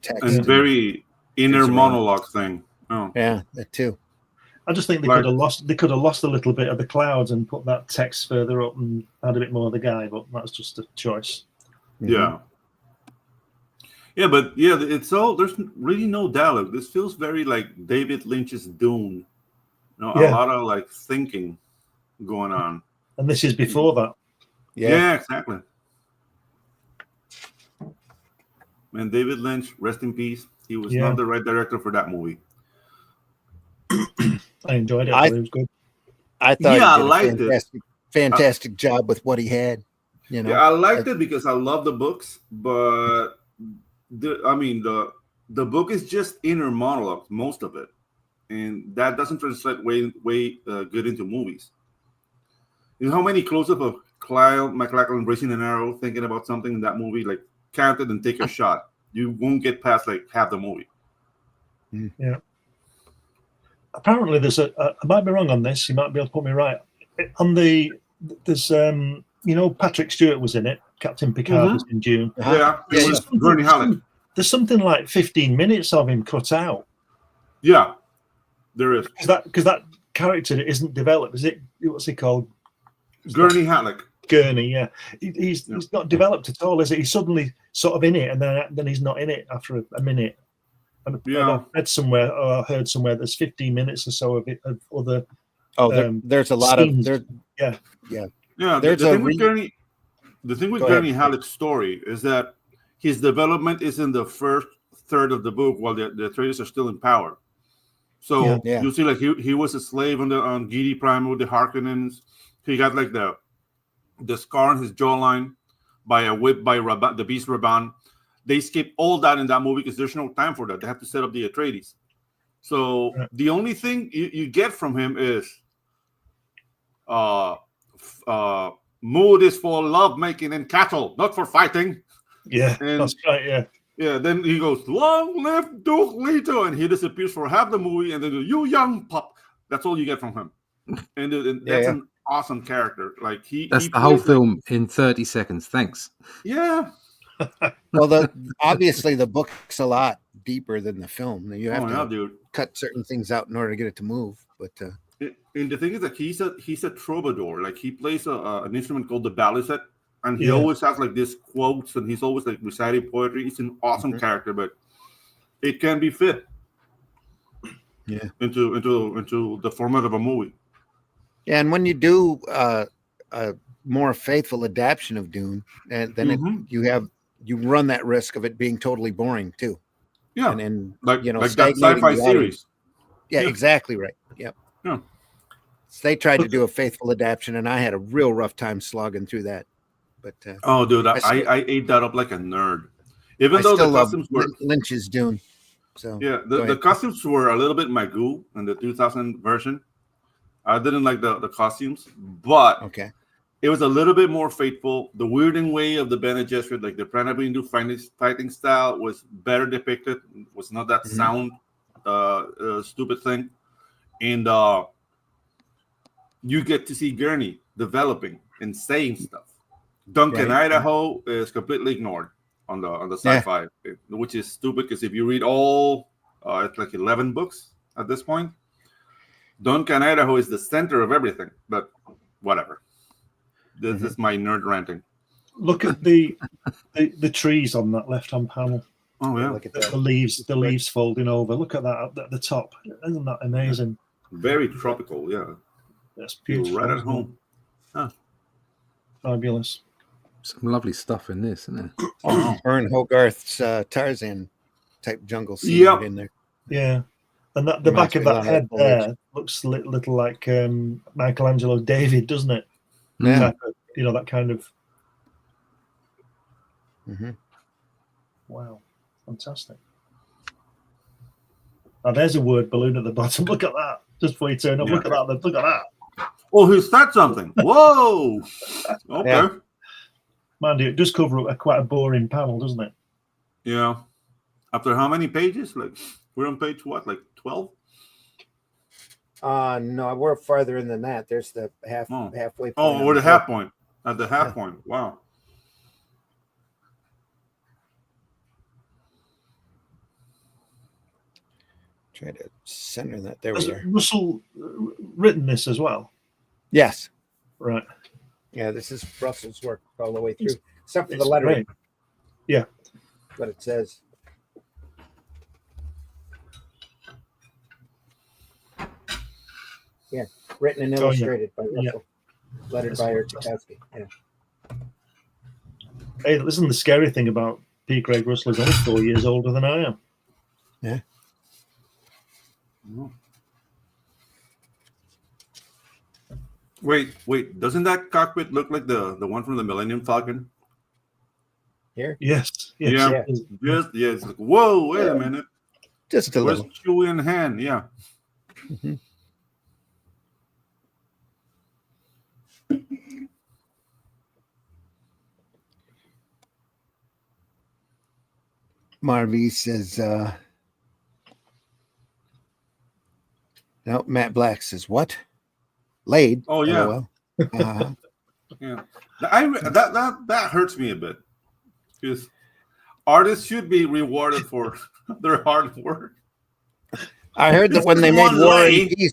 text. And very inner monologue thing. Oh. Yeah, that too. I just think they could have lost a little bit of the clouds and put that text further up and add a bit more of the guy, but that's just a choice. Yeah. Yeah, but it's all, there's really no dialogue. This feels very like David Lynch's Dune. A lot of like thinking going on. And this is before that. Yeah, exactly. Man, David Lynch, rest in peace. He was not the right director for that movie. I enjoyed it. It was good. I thought I he did liked a fantastic job with what he had. Yeah, I liked it because I love the books, but the book is just inner monologue, most of it, and that doesn't translate way good into movies. You know how many close-up of Kyle MacLachlan raising an arrow, thinking about something in that movie, like count it and take a shot. You won't get past like half the movie. Yeah. Apparently, there's I might be wrong on this. You might be able to put me right. There's Patrick Stewart was in it. Captain Picard was in June. Yeah, it was Gurney Halleck. There's something like 15 minutes of him cut out. Yeah, there is. Because that character isn't developed. Is it? What's he called? Gurney Halleck. Gurney, yeah. He's not developed at all, is it? He's suddenly sort of in it, and then he's not in it after a minute. And I read somewhere, or I heard somewhere, there's 15 minutes or so of it of other. There's a lot scenes. of there. Yeah. There's the thing with Gurney Halleck's story is that his development is in the first third of the book while the Atreides are still in power. So you see, like he was a slave on Gidi Prime with the Harkonnens. He got like the scar on his jawline by a whip by the Beast Raban. They skip all that in that movie because there's no time for that. They have to set up the Atreides. So the only thing you get from him is mood is for love making and cattle, not for fighting. Yeah, and, that's right. Yeah, Yeah, then he goes, "Long live Duke Leto," and he disappears for half the movie, and then "You young pup." That's all you get from him, and that's an awesome character. Like That's he the whole plays like, film in 30 seconds. Thanks. yeah, Well, obviously the book's a lot deeper than the film. You have oh to yeah, dude. cut certain things out in order to get it to move. But And the thing is that he's a troubadour. Like he plays an instrument called the baliset, and he Yeah. always has like these quotes, and he's always like reciting poetry. He's an awesome Mhm. character, but it can be fit into the format of a movie. yeah, and when you do a more faithful adaptation of Dune, and then Mhm. you run that risk of it being totally boring too, Yeah, and then like that stagnating sci-fi the audience. series. Yeah, Yeah. exactly right. Yep. Yeah. So they tried to do a faithful adaptation, and I had a real rough time slogging through that. But Oh, dude, still- I ate that up like a nerd. Even I though the still love costumes were, Lynch's Dune. So yeah, go the ahead. costumes were a little bit magoo in the 2000 version. I didn't like the costumes, but Okay. it was a little bit more faithful. The weirding way of the Bene Gesserit, like the Pranabindu fighting style, was better depicted. Was not that Mhm. sound, stupid thing. And you get to see Gurney developing and saying stuff. Duncan, Right. Idaho is completely ignored on the Yeah. sci-fi, which is stupid because if you read all, it's like 11 books at this point. Duncan, Idaho is the center of everything, but whatever. This Mhm. is my nerd ranting. Look at the trees on that left-hand panel. Oh yeah, Look at The that. leaves folding over. Look at that up at the top. Isn't that amazing? very tropical. Yeah, That's you're beautiful. right at isn't it? home. Fabulous. Some lovely stuff in this, isn't there? Oh, Ern Hogarth's Tarzan type jungle scene Yep. right in there. Yeah. And that the Reminds back of me a lot that of head that foliage. there looks little like Michelangelo David, doesn't it? Yeah. Type of, that kind of hmm wow. Fantastic. Now there's a word balloon at the bottom. Look at that. Just before you turn up, Yeah. look at that. Look at that. oh, he said something. Whoa. Okay. Yeah. Mind you, it does cover up quite a boring panel, doesn't it? Yeah. After how many pages? Like we're on page what? Like 12? No, we're farther in than that. There's the halfway point. Oh, on we're the book. half point. At the half Yeah. point. Wow. Try to center that. There Has we are. Russell written this as well? Yes. Right. Yeah, this is Russell's work all the way through, except for the It's lettering. great. Yeah. What it says. Yeah, written and Oh, yeah. illustrated by Yeah. Russell. Lettered That's by fantastic. Ertikowski. Yeah. Hey, listen, the scary thing about P. Craig Russell is only 4 years older than I am. Wait. Doesn't that cockpit look like the one from the Millennium Falcon? Here, Yes. Yeah. Yes. It's like, whoa, wait a minute. just a Where's little. Chewie in hand? Yeah. Mhm. Marvy says, no, Matt Black says, what? Laid. Oh, yeah. LOL. Uh-huh. Yeah. That hurts me a bit. Because artists should be rewarded for their hard work. I heard that when they made One War and line. Peace,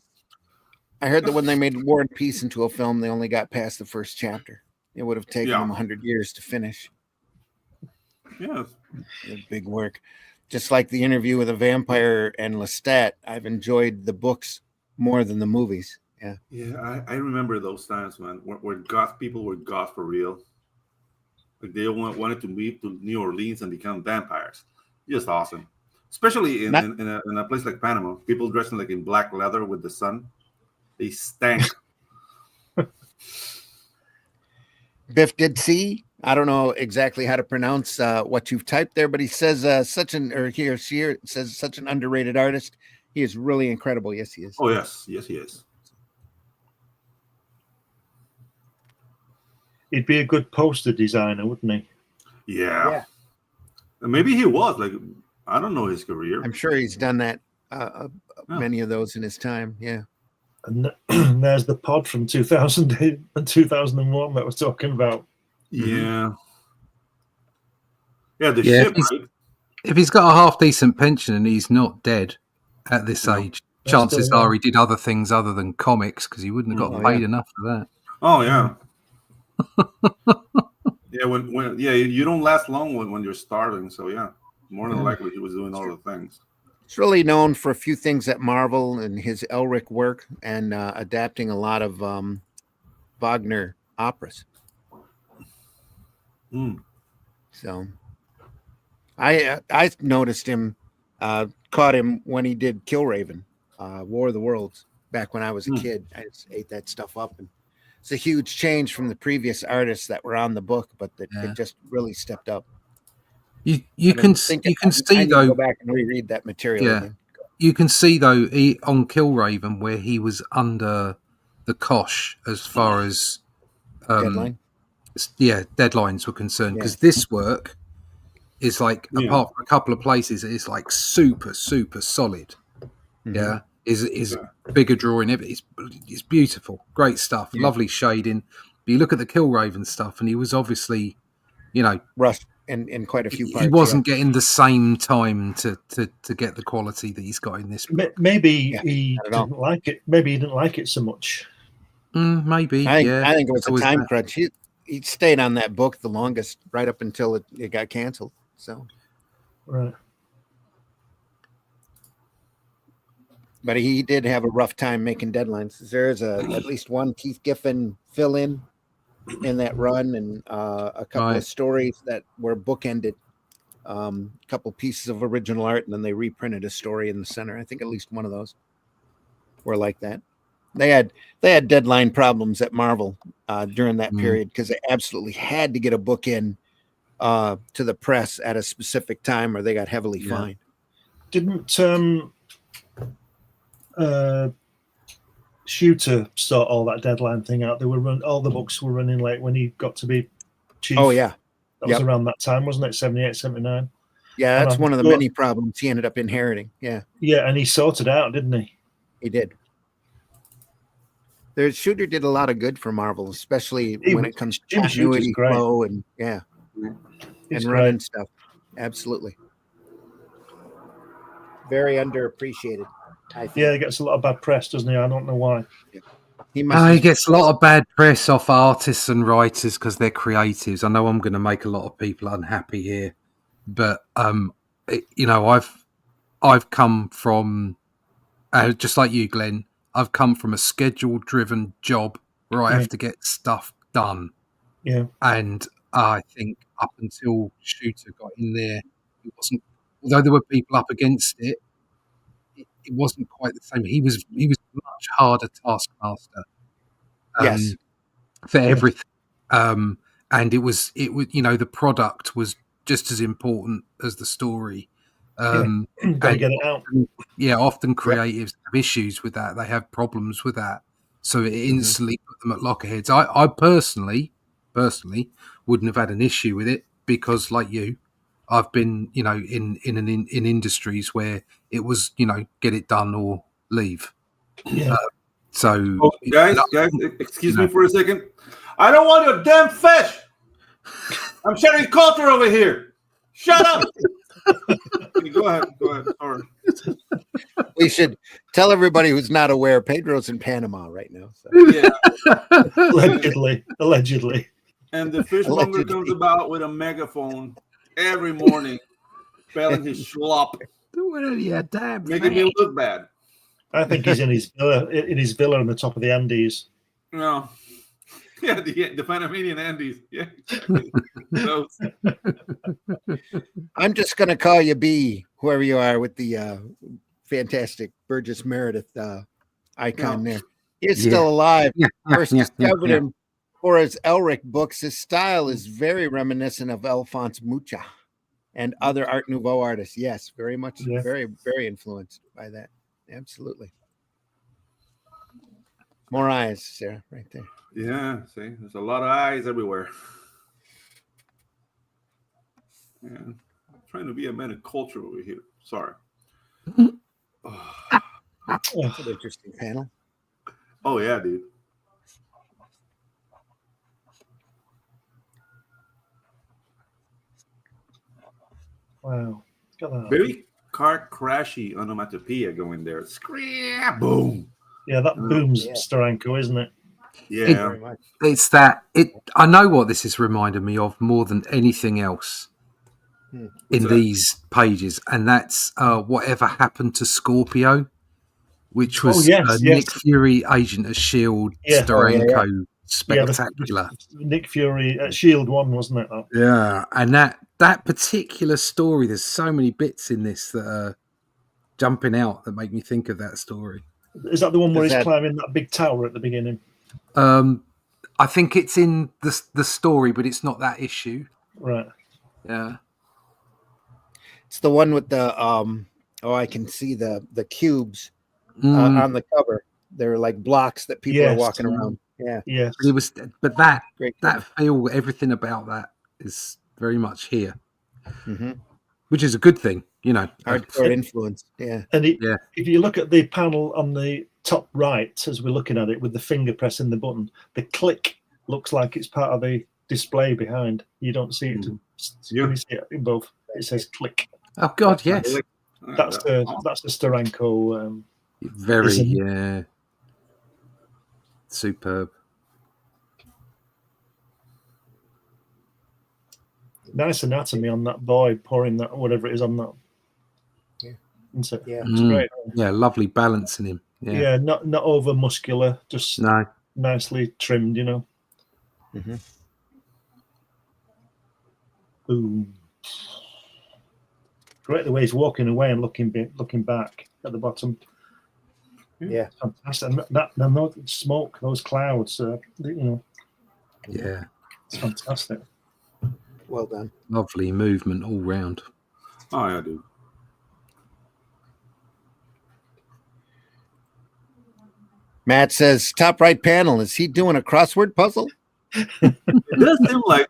I heard that when they made War and Peace into a film, they only got past the first chapter. It would have taken Yeah. them 100 years to finish. Yes. The big work. Just like the Interview with a Vampire and Lestat, I've enjoyed the books more than the movies. Yeah. Yeah, I remember those times, man, where goth people were goth for real. Like they wanted to move to New Orleans and become vampires. Just awesome. Especially in a place like Panama. People dressing like in black leather with the sun. They stank. Biff did see. I don't know exactly how to pronounce what you've typed there, but he says he or she says such an underrated artist. He is really incredible. Yes, he is. Oh, yes. Yes, he is. He'd be a good poster designer, wouldn't he? Yeah. Maybe he was like, I don't know his career. I'm sure he's done that. Yeah. Many of those in his time. Yeah. And there's the pod from 2000 and 2001 that we're talking about. Yeah. Yeah, the Yeah, ship, right? If he's got a half decent pension and he's not dead at this No. age, chances still, are he did other things other than comics because he wouldn't have got Oh, paid yeah. enough for that. Oh yeah. Yeah, when you don't last long when you're starving, so yeah, more than likely he was doing all the things. He's really known for a few things at Marvel and his Elric work and adapting a lot of Wagner operas. Mm. So I noticed him, caught him when he did Killraven, War of the Worlds, back when I was a kid. I just ate that stuff up, and it's a huge change from the previous artists that were on the book, but that it just really stepped up. You can see I need to though. go back and reread that material Yeah. again. You can see though on Killraven where he was under the cosh as far as Deadline. deadlines were concerned, because this work is like, apart from a couple of places, it's like super solid. Yeah, is bigger drawing. It's beautiful, great stuff, lovely shading. But you look at the Killraven stuff, and he was obviously, rushed in quite a few parts. He wasn't getting the same time to get the quality that he's got in this book. Maybe he didn't like it. Maybe he didn't like it so much. Maybe. I think it was a time that. crunch. He stayed on that book the longest, right up until it got canceled. So, right. But he did have a rough time making deadlines. There's at least one Keith Giffen fill-in that run, and a couple of stories that were bookended. A couple pieces of original art, and then they reprinted a story in the center. I think at least one of those were like that. They had deadline problems at Marvel during that period, because they absolutely had to get a book in to the press at a specific time, or they got heavily fined. Didn't Shooter sort all that deadline thing out? They were all the books were running late when he got to be chief. Oh yeah, that was around that time, wasn't it? 78, 79. Yeah, that's one of the many problems he ended up inheriting. Yeah, and he sorted out, didn't he? He did. Shooter did a lot of good for Marvel, especially when it comes to continuity, flow, and and running stuff. Absolutely, very underappreciated. I think. Yeah, he gets a lot of bad press, doesn't he? I don't know why. He gets a lot of bad press off artists and writers because they're creatives. I know I'm going to make a lot of people unhappy here, but I've come from just like you, Glenn. I've come from a schedule-driven job where I have to get stuff done. Yeah, and I think up until Shooter got in there, it wasn't. Although there were people up against it, it wasn't quite the same. He was much harder taskmaster. For everything. And it was the product was just as important as the story. Gotta get it out. Often creatives have issues with that. They have problems with that. So it instantly put them at loggerheads. I personally wouldn't have had an issue with it because, like you, I've been, in industries where it was, get it done or leave. Yeah. Guys, excuse me for a second. I don't want your damn fish. I'm sharing culture over here. Shut up. Go ahead. Sorry. We should tell everybody who's not aware, Pedro's in Panama right now. So. Yeah. Allegedly. And the fishmonger comes about with a megaphone every morning, spelling his schlop. Making me look bad. I think he's in his villa on the top of the Andes. No. Yeah, the Panamanian Andes. Yeah. I'm just going to call you B, whoever you are, with the fantastic Burgess Meredith icon there. He's still alive. First discovered him for his Elric books. His style is very reminiscent of Alphonse Mucha and other Art Nouveau artists. Yes, very much, very, very influenced by that. Absolutely. More eyes, Sarah, right there. Yeah, see, there's a lot of eyes everywhere. Yeah. trying to be a man of culture over here. Sorry. That's an interesting panel. Oh yeah, dude. Wow. Got that. Very car crashy onomatopoeia going there. Scrap, boom. Yeah, that booms Yeah. Steranko, isn't it? Yeah. Very much. It's that I know what this is reminding me of more than anything else in What's that? these pages, and that's Whatever Happened to Scorpio, which was yes, Nick Fury, Agent of Shield, Yeah. Steranko, Yeah, spectacular. Nick Fury at Shield 1, wasn't it? That? Yeah, and that particular story, there's so many bits in this that are jumping out that make me think of that story. Is that the one where Is he's that- climbing that big tower at the beginning? I think it's in the story, but it's not that issue. Right. Yeah. It's the one with the I can see the cubes Mm. on the cover. They're like blocks that people are Yes. walking around. Yeah, Yes. It was, but that great. feel, everything about that is very much here, Mm-hmm. which is a good thing, you know. Hardcore influence. Yeah. And Yeah. if you look at the panel on the top right, as we're looking at it, with the finger pressing the button, the click looks like it's part of the display behind. You don't see it. Yeah. You see it above. It says click. Oh God, yes, That's the Steranko. very, Isn't- yeah, superb. Nice anatomy on that boy pouring that whatever it is on that. Yeah. Isn't it? Yeah. It's Mm. great. Yeah, lovely balance in him. Yeah, Yeah, not over muscular, just no, nicely trimmed, you know. Mm-hmm. Boom. Great the way he's walking away and looking back at the bottom. Yeah. Fantastic. And that no smoke, those clouds, you know, yeah, it's fantastic. Well done. lovely movement all round. Oh yeah, dude. Matt says, top right panel. Is he doing a crossword puzzle? It does seem like,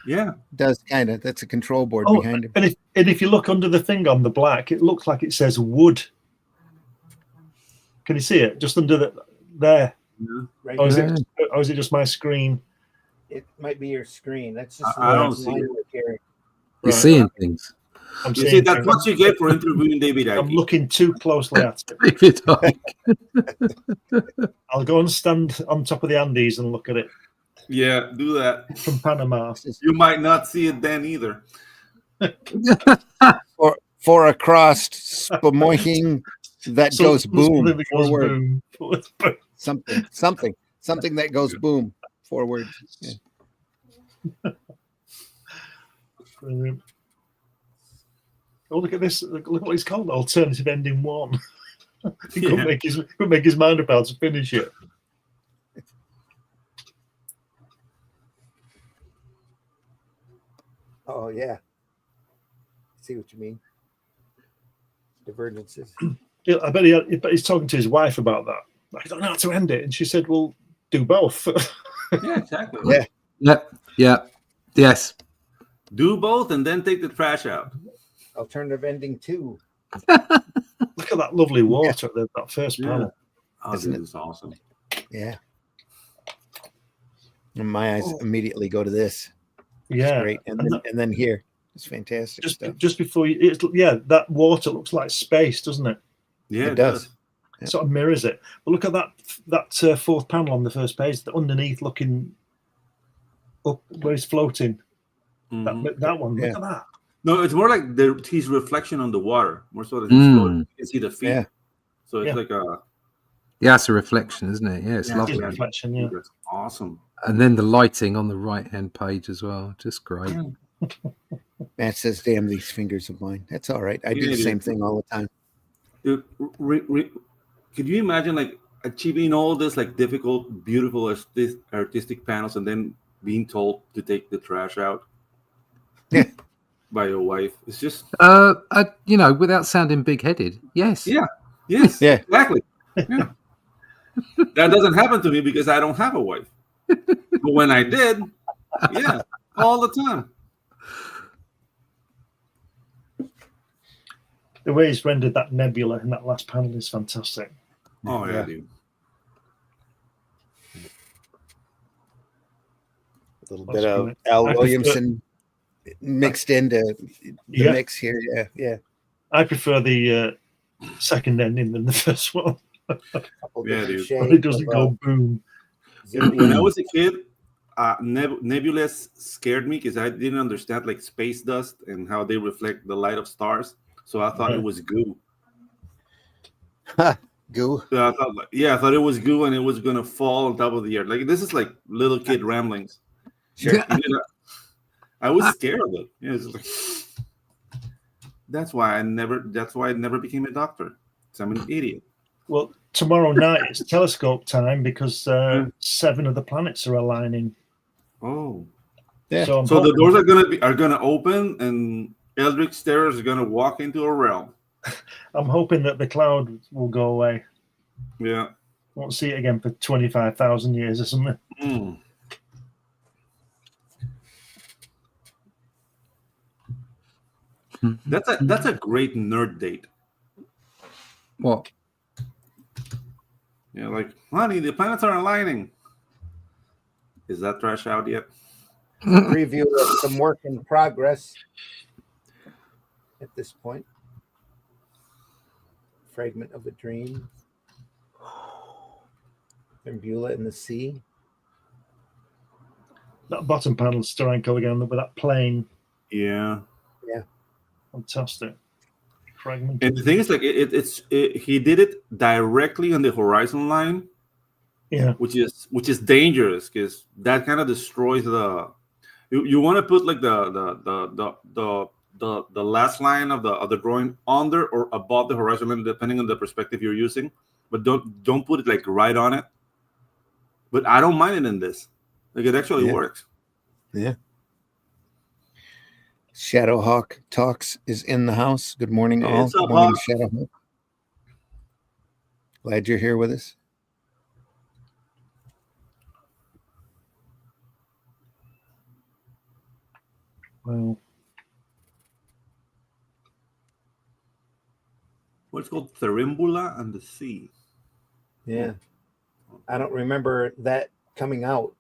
yeah. Does kind of. That's a control board Oh, behind him. and if you look under the thing on the black, it looks like it says wood. Can you see it? Just under there. Right Or is there. it just my screen? It might be your screen. That's just I don't the see line it. we're carrying. You're Right. seeing things. I'm You see, seeing that's things. what you get for interviewing David I'm Icke. looking too closely at it. David Icke. I'll go and stand on top of the Andes and look at it Yeah, do that. from Panama. You might not see it then either. For a crossed spamoiking that So- goes boom something that goes forward. boom. Something that goes boom forward. Yeah. Brilliant. Oh, look at this. Look what it's called. Alternative ending 1. He couldn't make his mind up how to finish it. Oh yeah. See what you mean? Divergences. Yeah, I bet he's talking to his wife about that. I don't know how to end it. And she said, well, do both. Yeah, exactly. Yeah. Yep. Yeah. Yes. Do both and then take the trash out. Alternative ending 2. Look at that lovely water at that first Yeah. panel. Oh, Isn't this it? is awesome. Yeah. And my eyes immediately go to this. It's Yeah. great. And then here. It's fantastic stuff. Just before you, that water looks like space, doesn't it? Yeah, It does. Yeah. Sort of mirrors it. But look at that fourth panel on the first page, the underneath looking up where he's floating. Mhm. That one. Yeah. Look at that. No, it's more like his reflection on the water. More so that he's Mm. floating. You can see the feet. Yeah. So it's Yeah. like a Yeah, it's a reflection, isn't it? Yeah, it's Yeah, lovely. His reflection, yeah. that's awesome. And then the lighting on the right-hand page as well, just great. Matt says, damn these fingers of mine. That's all right. I do Yeah, the dude. same thing all the time. Dude, could you imagine like achieving all this like difficult, beautiful artistic panels and then being told to take the trash out? Yeah. By your wife. It's just Without sounding big-headed, yes. Yeah. Yes. Yeah. Exactly. Yeah. That doesn't happen to me because I don't have a wife. But when I did, yeah, all the time. The way he's rendered that nebula in that last panel is fantastic. Oh yeah, Yeah. dude. A little That's bit of great. Al I prefer- Williamson mixed into the Yeah. mix here. Yeah, yeah. I prefer the second ending than the first one. Couple Yeah, different dude. shades It doesn't of, go boom. When I was a kid, nebulas scared me because I didn't understand like space dust and how they reflect the light of stars. So I thought it was goo. goo. So I thought, I thought it was goo and it was gonna fall on top of the earth. Like this is like little kid ramblings. Sure. You know, I was scared of it. Yeah, it's like, that's why I never became a doctor. 'Cause I'm an idiot. Well, tomorrow night it's telescope time because 7 of the planets are aligning. Oh, Yeah. So, I'm so the hoping- doors are gonna open and Eldritch Starers are gonna walk into a realm. I'm hoping that the cloud will go away. Yeah. Won't see it again for 25,000 years or something. Mm. That's a great nerd date. What? Yeah, like, honey, the planets are aligning. Is that trash out yet? Preview of some work in progress at this point. Fragment of a dream. Beulah in the sea. That bottom panel, Steranko again, with that plane. Yeah. Fantastic. Fragment. And the thing is, like, he did it directly on the horizon line. Yeah. Which is dangerous because that kind of destroys the. You want to put like the last line of the drawing under or above the horizon line, depending on the perspective you're using, but don't put it like right on it. But I don't mind it in this. Like it actually works. Yeah. Shadowhawk Talks is in the house. Good morning, all. It's up, Good morning, Hawk. Shadowhawk. Glad you're here with us. Well, What's called Therimbula and the Sea. Yeah. I don't remember that coming out.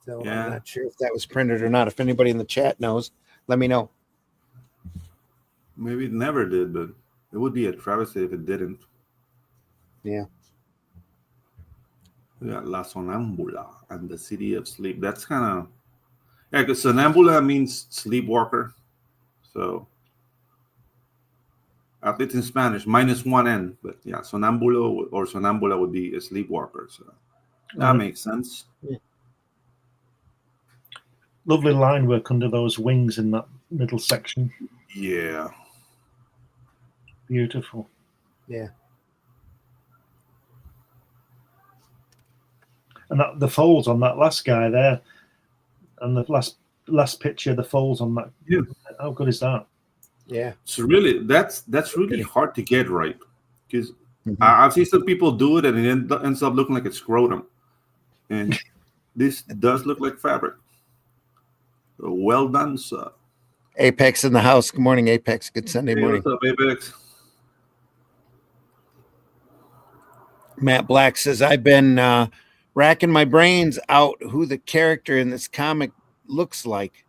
So Yeah. I'm not sure if that was printed or not. If anybody in the chat knows, let me know. Maybe it never did, but it would be a travesty if it didn't. Yeah. We got La Sonambula and the City of Sleep. That's kind of because Sonambula means sleepwalker. So at least in Spanish, -1 N. But yeah, Sonambulo or Sonambula would be a sleepwalker. So that makes sense. lovely line work under those wings in that middle section. Yeah. Beautiful. Yeah. And that the folds on that last guy there, and the last picture, the folds on that. Yeah. How good is that? Yeah. So really, that's really hard to get right because Mhm. I've seen some people do it and it ends up looking like a scrotum, and this does look like fabric. So well done, sir. Apex in the house. Good morning, Apex. Good Sunday Hey, morning. what's up, Apex? Matt Black says, I've been racking my brains out who the character in this comic looks like.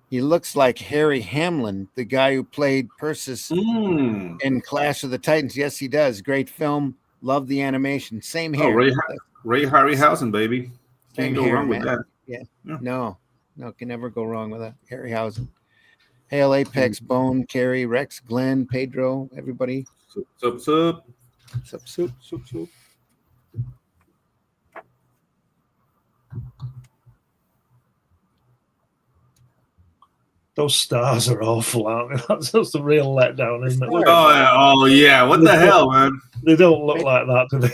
He looks like Harry Hamlin, the guy who played Perseus in Clash of the Titans. Yes, he does. Great film. Love the animation. Same here. Ray Harryhausen, baby. Same Can't go here, wrong with man. that. Yeah. Yeah. No, can never go wrong with that. Harryhausen. Hail, Apex, Bone, Carrie, Rex, Glenn, Pedro, everybody. Sup. Sup. Those stars are awful, aren't they? That's just a real letdown, isn't it? Oh yeah. What the hell, man? They don't look like that, do they?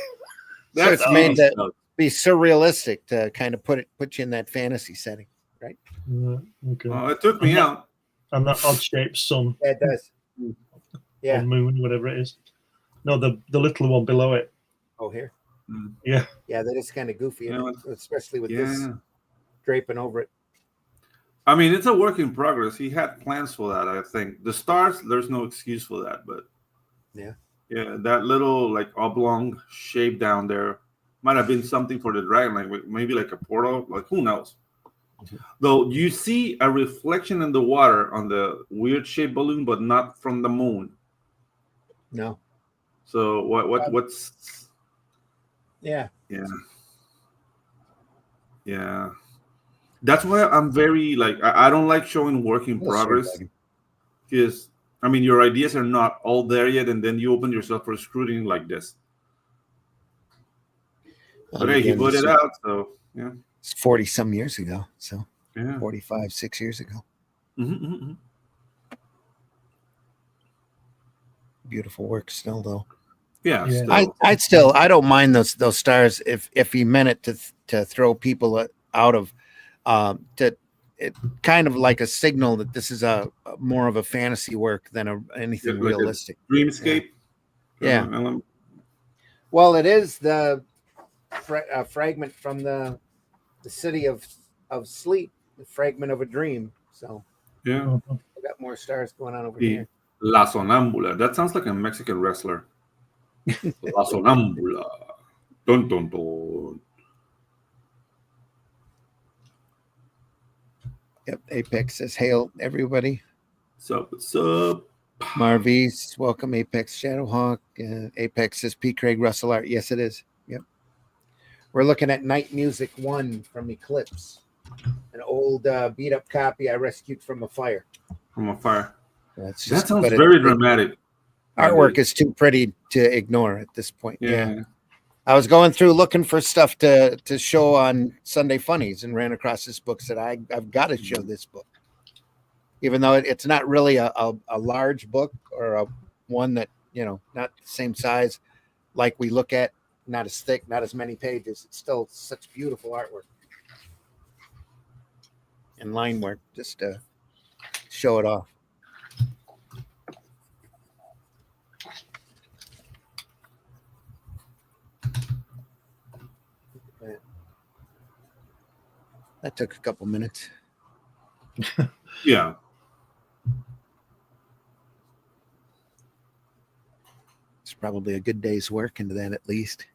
So it's made to be surrealistic to kind of put you in that fantasy setting, right? Okay. Oh, it took me out. And that odd-shaped sun Yeah, it does. Yeah. or moon, whatever it is. No, the little one below it. Oh, here. Yeah. Yeah, that is kind of goofy, Yeah, especially with this Yeah. draping over it. I mean, it's a work in progress. He had plans for that, I think. The stars, there's no excuse for that, but Yeah. Yeah, that little like oblong shape down there might have been something for the dragon, like maybe like a portal. Like who knows? Though you see a reflection in the water on the weird shaped balloon, but not from the moon. No. So what's Yeah. yeah. Yeah. That's why I'm very like I don't like showing work in Little straight progress dragon. because I mean your ideas are not all there yet, and then you open yourself for scrutiny like this. But And hey, he again, put this it was out, so yeah, 40 some years ago. So yeah. 45, 6 years ago. Mm-hmm. Beautiful work still, though. Yeah, Yeah. still. I don't mind those stars if he meant it to throw people out of to it kind of like a signal that this is a more of a fantasy work than anything Like a realistic. dreamscape. Yeah. Element. Well, it is the fragment from the city of sleep, the fragment of a dream. So Yeah. we got more stars going on over The here. La Sonambula. That sounds like a Mexican wrestler. La Sonambula. Dun dun dun. Yep. Apex says, "Hail, everybody." What's up? Marvis, welcome. Apex Shadowhawk. Apex says, P. Craig Russell art. Yes, it is. Yep. We're looking at Night Music 1 from Eclipse, an old beat up copy I rescued from a fire. From a fire. That's That sounds very dramatic. Artwork is too pretty to ignore at this point. Yeah. Yeah. I was going through looking for stuff to show on Sunday Funnies and ran across this book. Said I've got to show this book, even though it's not really a large book or a one that not the same size like we look at, not as thick, not as many pages. It's still such beautiful artwork and line work just to show it off. That took a couple minutes. Yeah. It's probably a good day's work into that at least.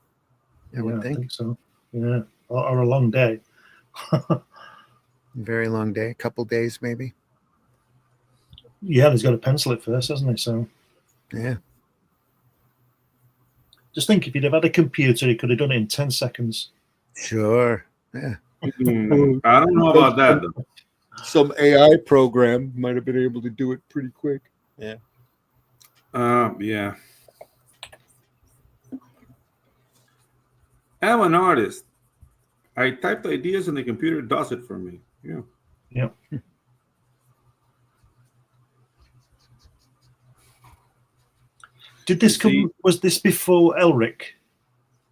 I would I think. think so. Yeah, or a long day. Very long day, a couple days maybe. Yeah, he's got to pencil it first, hasn't he? So Yeah. just think, if he'd have had a computer, he could have done it in 10 seconds. Sure. Yeah. I don't know about that though. Some AI program might have been able to do it pretty quick. Yeah. Yeah. I'm an artist. I typed ideas and the computer does it for me. Yeah. Yeah. Did this come? Was this before Elric?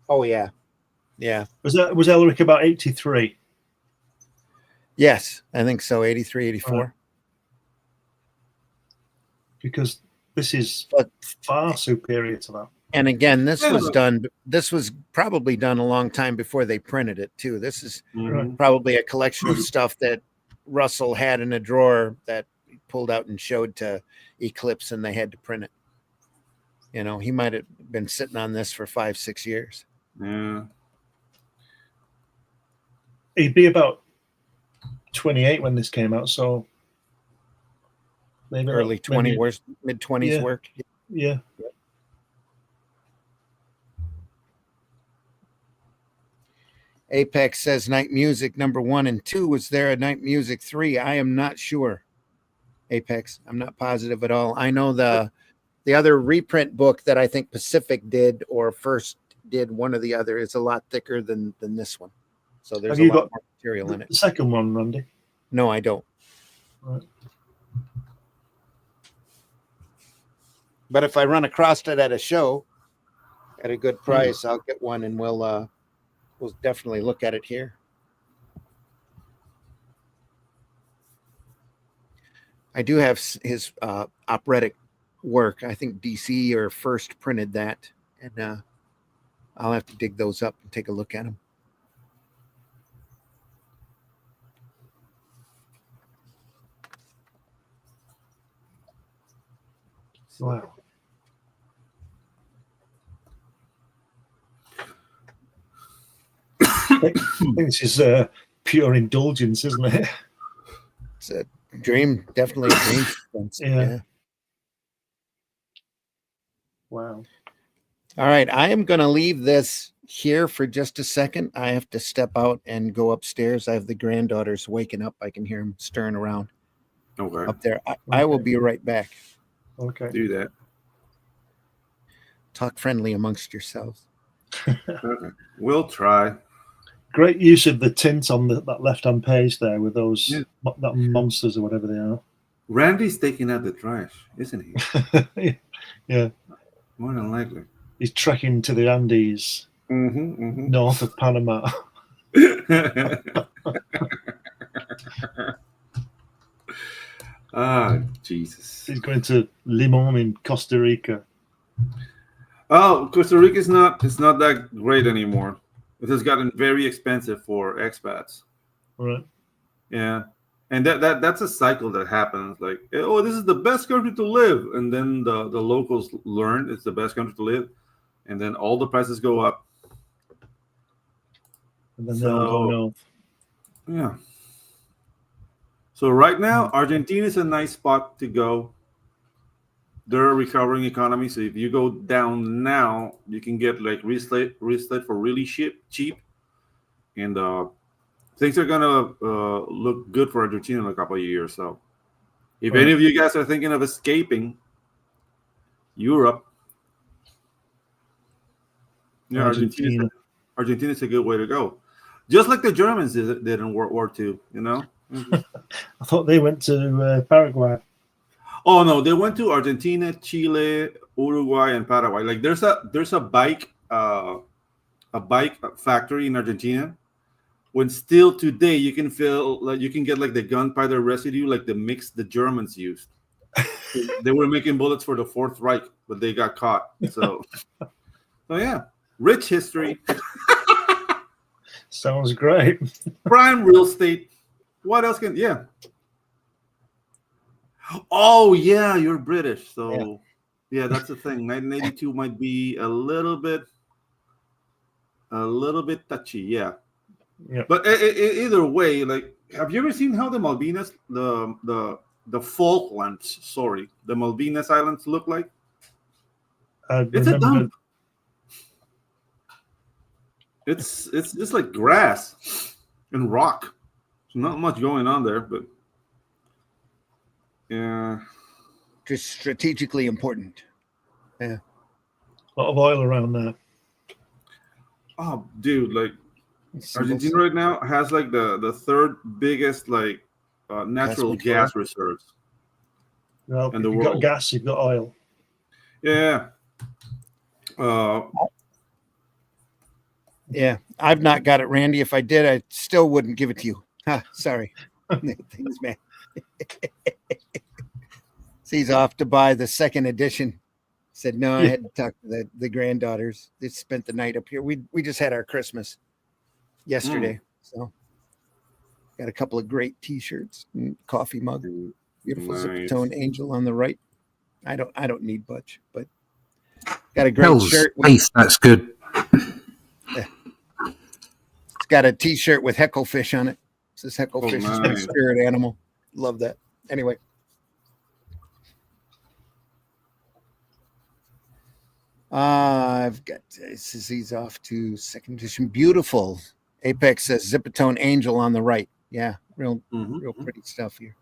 Oh yeah. Yeah. Was Elric about 83? Yes, I think so. 83, 84. Right. Because this is But far superior to that. and again, this was probably done a long time before they printed it too. This is Mhm. probably a collection of stuff that Russell had in a drawer that he pulled out and showed to Eclipse, and they had to print it. He might have been sitting on this for 5-6 years. Yeah. He'd be about 28 when this came out, so maybe Early 20 worst, mid 20s Yeah. work. Yeah. Apex says Night Music number 1 and 2. Was there a Night Music 3? I am not sure. Apex, I'm not positive at all. I know the other reprint book that I think Pacific did or first did, one or the other, is a lot thicker than this one. So there's Have you a lot got more material in it. the second one, Randy? No, I don't. Right. But if I run across it at a show at a good price, I'll get one, and we'll definitely look at it here. I do have his operatic work. I think DC or first printed that, and I'll have to dig those up and take a look at them. Wow. think this is pure indulgence, isn't it? It's a dream, definitely a dream sequence. Yeah. Wow. All right, I am going to leave this here for just a second. I have to step out and go upstairs. I have the granddaughters waking up. I can hear them stirring around Okay. up there. I will be right back. Okay. Do that. Talk friendly amongst yourselves. Okay. We'll try. Great use of the tint on that left-hand page there with those Yeah. that monsters or whatever they are. Randy's taking out the trash, isn't he? Yeah. More than likely. He's trekking to the Andes north of Panama. Ah, Jesus. He's going to Limon in Costa Rica. Oh, Costa Rica is not. It's not that great anymore. It has gotten very expensive for expats. Right. Yeah, and that's a cycle that happens. Like, oh, this is the best country to live, and then the locals learn it's the best country to live, and then all the prices go up. And then they'll go north. Yeah. So right now, Argentina is a nice spot to go. They're a recovering economy, so if you go down now, you can get like reslate for really cheap, and things are gonna look good for Argentina in a couple of years. So, if any of you guys are thinking of escaping Europe, yeah, Argentina is a good way to go. Just like the Germans did in World War II, you know. I thought they went to Paraguay. Oh no, they went to Argentina, Chile, Uruguay, and Paraguay. Like there's a bike factory in Argentina. When still today you can feel like you can get like the gunpowder residue, like the mix the Germans used. They were making bullets for the Fourth Reich, but they got caught. So yeah, rich history. Sounds great. Prime real estate. What else can? Yeah. Oh yeah, you're British, so yeah, that's the thing. 1982 might be a little bit touchy, yeah. But either way, like, have you ever seen how the Malvinas, the Falklands, sorry, the Malvinas Islands look like? It's a dump. It's just like grass and rock. There's not much going on there, but. Yeah. Just strategically important. Yeah. A lot of oil around there. Oh, dude, like Argentina right now has like the third biggest like natural gas reserves. Well, in the you've world. got gas, you've got oil. Yeah. Yeah, I've not got it, Randy. If I did, I still wouldn't give it to you. Sorry. Things, man. He's off to buy the second edition. Said no, I had to talk to the granddaughters. They spent the night up here. We just had our Christmas yesterday, so got a couple of great T-shirts and coffee mug. Beautiful zip-tone angel on the right. I don't need much, but got a great shirt. That's good. It's got a T-shirt with hecklefish on it. It says hecklefish is my spirit animal. Love that. Anyway. I've got he's off to second edition. Beautiful. Apex says Zipatone Angel on the right. Yeah, real pretty stuff here.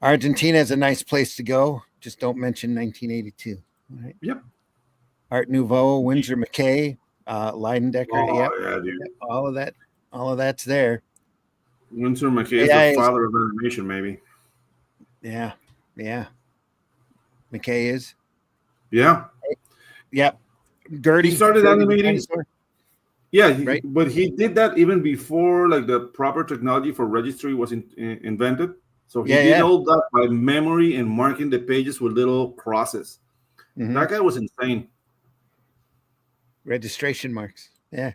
Argentina is a nice place to go. Just don't mention 1982. All right. Yep. Art Nouveau, Windsor McKay, Leidendecker. Oh, yeah, dude. All of that's there. Windsor McKay is the father of animation, maybe. Yeah. McKay is. Yeah. Yep. Dirty. He started animating. Dinosaur. Yeah, right. But he did that even before like the proper technology for registry was invented. So he did all that by memory and marking the pages with little crosses. Mm-hmm. That guy was insane. Registration marks. Yeah.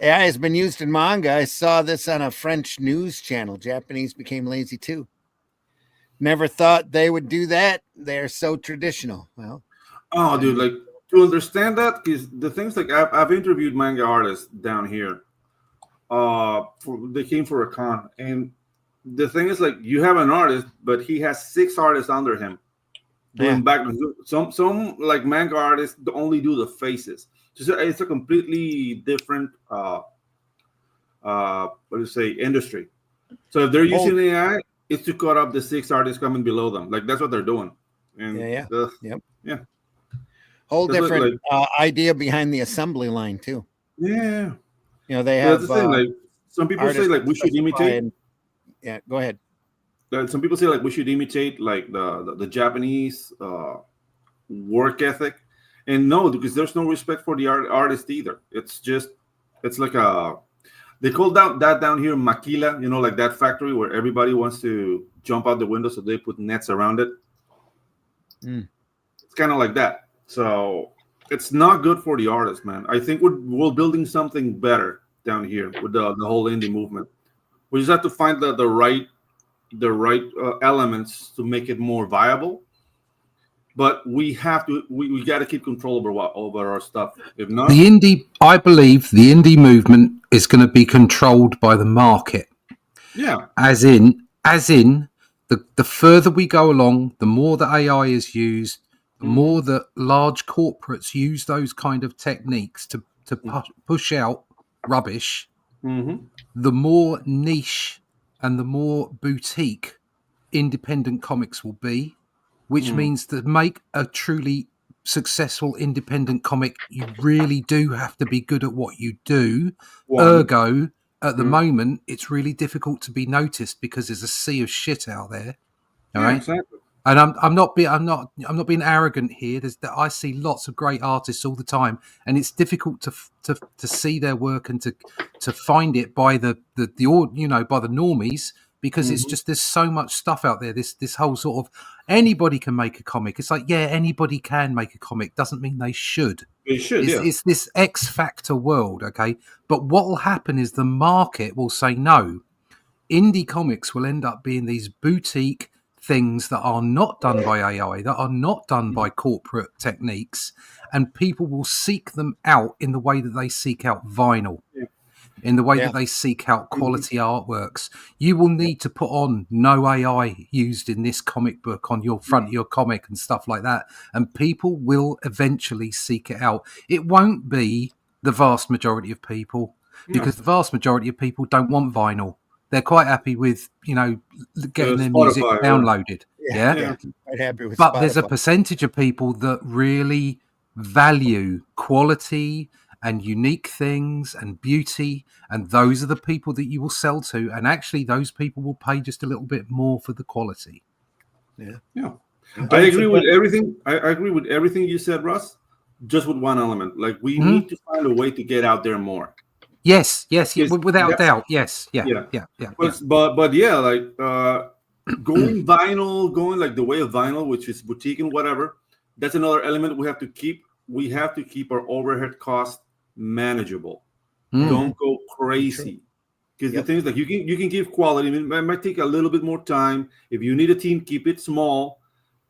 AI has been used in manga. I saw this on a French news channel. Japanese became lazy too. Never thought they would do that. They're so traditional. Well, oh, dude, like to understand that, because the things like I've interviewed manga artists down here. They came for a con, and the thing is, like, you have an artist, but he has 6 artists under him doing back. Some like manga artists only do the faces. So it's a completely different what do you say, industry. So if they're using AI, it's to cut up the 6 artists coming below them. Like, that's what they're doing. And yeah. Whole That's different idea behind the assembly line too. Yeah. You know, they have That's the thing. Like, some people say, like, we should imitate. Yeah, go ahead. Some people say, like, we should imitate, like, the Japanese work ethic, and no, because there's no respect for the artist either. It's like they call that down here maquila, you know, like that factory where everybody wants to jump out the window, so they put nets around it. It's kind of like that. So it's not good for the artist, man. I think we're building something better down here with the whole indie movement. We just have to find the right elements to make it more viable. But we got to keep control over our stuff. If not, I believe the indie movement is going to be controlled by the market. Yeah. As in the further we go along, the more that AI is used, the more that large corporates use those kind of techniques to push out rubbish, the more niche and the more boutique independent comics will be, which means to make a truly successful independent comic, you really do have to be good at what you do. Ergo, at the moment, it's really difficult to be noticed because there's a sea of shit out there. All right. Exactly. And I'm not being arrogant here. I see lots of great artists all the time, and it's difficult to see their work and to find it by the by the normies, because it's just, there's so much stuff out there. This whole sort of anybody can make a comic. It's like, yeah, anybody can make a comic. Doesn't mean they should. They should. It's this X Factor world, okay? But what will happen is the market will say no. Indie comics will end up being these boutique things that are not done by AI, that are not done by corporate techniques, and people will seek them out in the way that they seek out vinyl, in the way that they seek out quality artworks. You will need to put on no AI used in this comic book on your front of your comic and stuff like that, and people will eventually seek it out. It won't be the vast majority of people, because the vast majority of people don't want vinyl. They're quite happy with, getting their music downloaded. Yeah. Quite happy with But Spotify. there's a percentage of people that really value quality and unique things and beauty, and those are the people that you will sell to. And actually, those people will pay just a little bit more for the quality. Yeah. I agree with everything. I agree with everything you said, Russ. Just with one element, like, we need to find a way to get out there more. Yes, without doubt. Yes, yeah. But yeah, like going vinyl, going like the way of vinyl, which is boutique and whatever. That's another element we have to keep. We have to keep our overhead costs manageable. Don't go crazy, because the thing is, like, you can give quality. I mean, it might take a little bit more time. If you need a team, keep it small.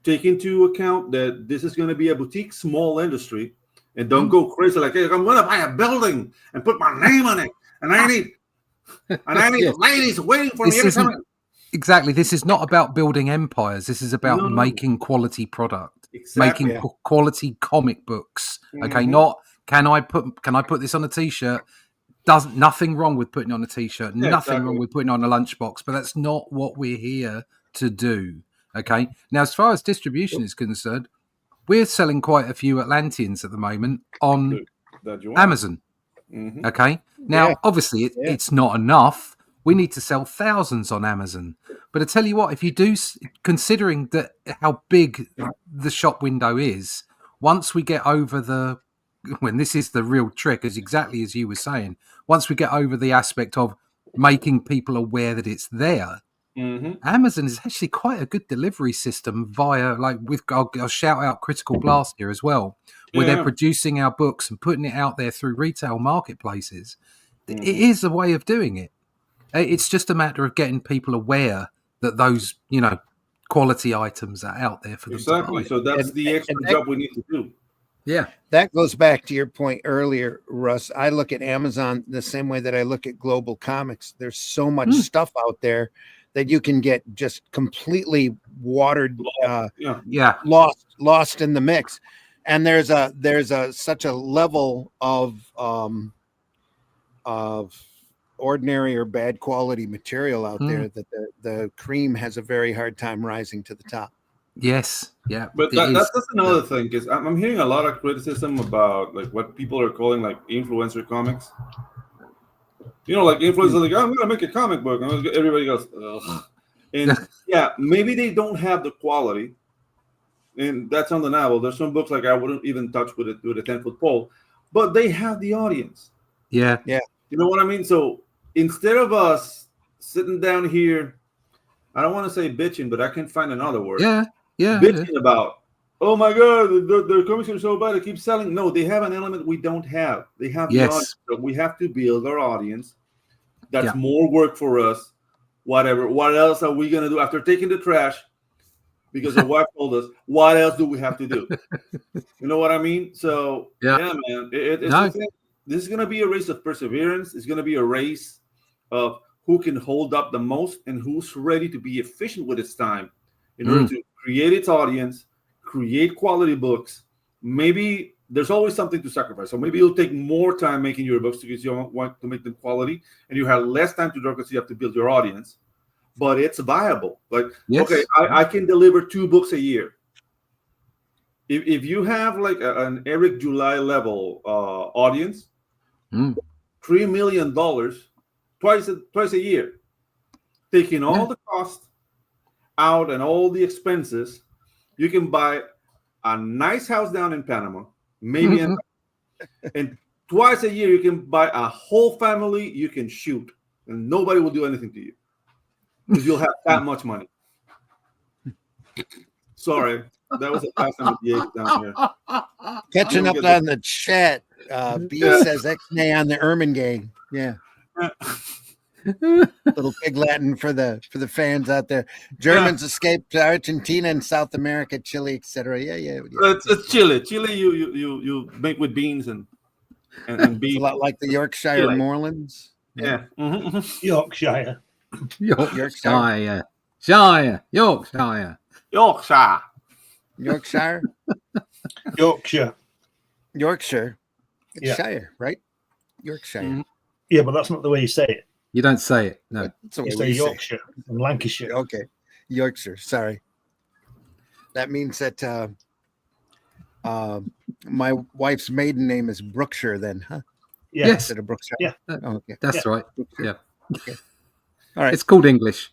Take into account that this is going to be a boutique, small industry. And don't go crazy like, hey, I'm going to buy a building and put my name on it, and I need ladies waiting for me every time. Exactly. This is not about building empires. This is about making quality product, making quality comic books. Okay, not can I put this on a t-shirt? Nothing wrong with putting on a t-shirt. Nothing wrong with putting on a lunchbox. But that's not what we're here to do. Okay. Now, as far as distribution is concerned, we're selling quite a few Atlanteans at the moment on Amazon. Okay. Now, obviously, it's not enough. We need to sell thousands on Amazon. But I tell you what, if you do, considering that how big the shop window is, once we get over when this is the real trick, is exactly as you were saying, once we get over the aspect of making people aware that it's there, Amazon is actually quite a good delivery system via, like, I'll shout out Critical Blast here as well, where they're producing our books and putting it out there through retail marketplaces. It is a way of doing it. It's just a matter of getting people aware that those, quality items are out there for them to buy. So that's the extra job we need to do. Yeah. That goes back to your point earlier, Russ. I look at Amazon the same way that I look at global comics. There's so much stuff out there that you can get just completely watered, Yeah. lost in the mix. And there's such a level of ordinary or bad quality material out there that the cream has a very hard time rising to the top. Yes. Yeah. But it is. that's another thing, because I'm hearing a lot of criticism about like what people are calling like influencer comics. You know, like influencers like, I'm gonna make a comic book, and everybody goes, ugh. And yeah, maybe they don't have the quality, and that's undeniable. There's some books like I wouldn't even touch with a 10-foot pole, but they have the audience. Yeah. Yeah. You know what I mean? So instead of us sitting down here, I don't want to say bitching, but I can't find another word. Yeah. Yeah. Bitching about, oh my God, their comics are so bad, they keep selling. No, they have an element we don't have. They have the audience. So we have to build our audience. That's more work for us. Whatever. What else are we going to do after taking the trash? Because the wife told us, what else do we have to do? You know what I mean? So, yeah man. This is going to be a race of perseverance. It's going to be a race of who can hold up the most and who's ready to be efficient with its time in order to create its audience, create quality books. Maybe there's always something to sacrifice. So maybe it'll take more time making your books because you want to make them quality, and you have less time to draw because you have to build your audience. But it's viable. Like, okay, I can deliver 2 books a year. If you have like an Eric July level audience, $3 million twice a year, taking all the cost out and all the expenses, you can buy a nice house down in Panama, maybe and twice a year you can buy a whole family you can shoot, and nobody will do anything to you because you'll have that much money. Sorry, that was a Fast and the Apes down here. Catching up on the chat, B says X-Nay on the Ermengang. Yeah. Little pig Latin for the fans out there. Germans escaped to Argentina and South America, Chile, etc. Yeah. It's Chile. Chile, you make with beans and beef. It's a lot like the Yorkshire moorlands. Yeah. Yorkshire. Yorkshire. It's Shire, right? Yorkshire. Yeah, but that's not the way you say it. You don't say it. No. You say Yorkshire and Lancashire. Okay. Yorkshire. Sorry. That means that my wife's maiden name is Brookshire then, huh? Yeah. Yes. Instead of Brookshire. Yeah. Oh, okay. That's right. Yeah. Okay. All right. It's called English.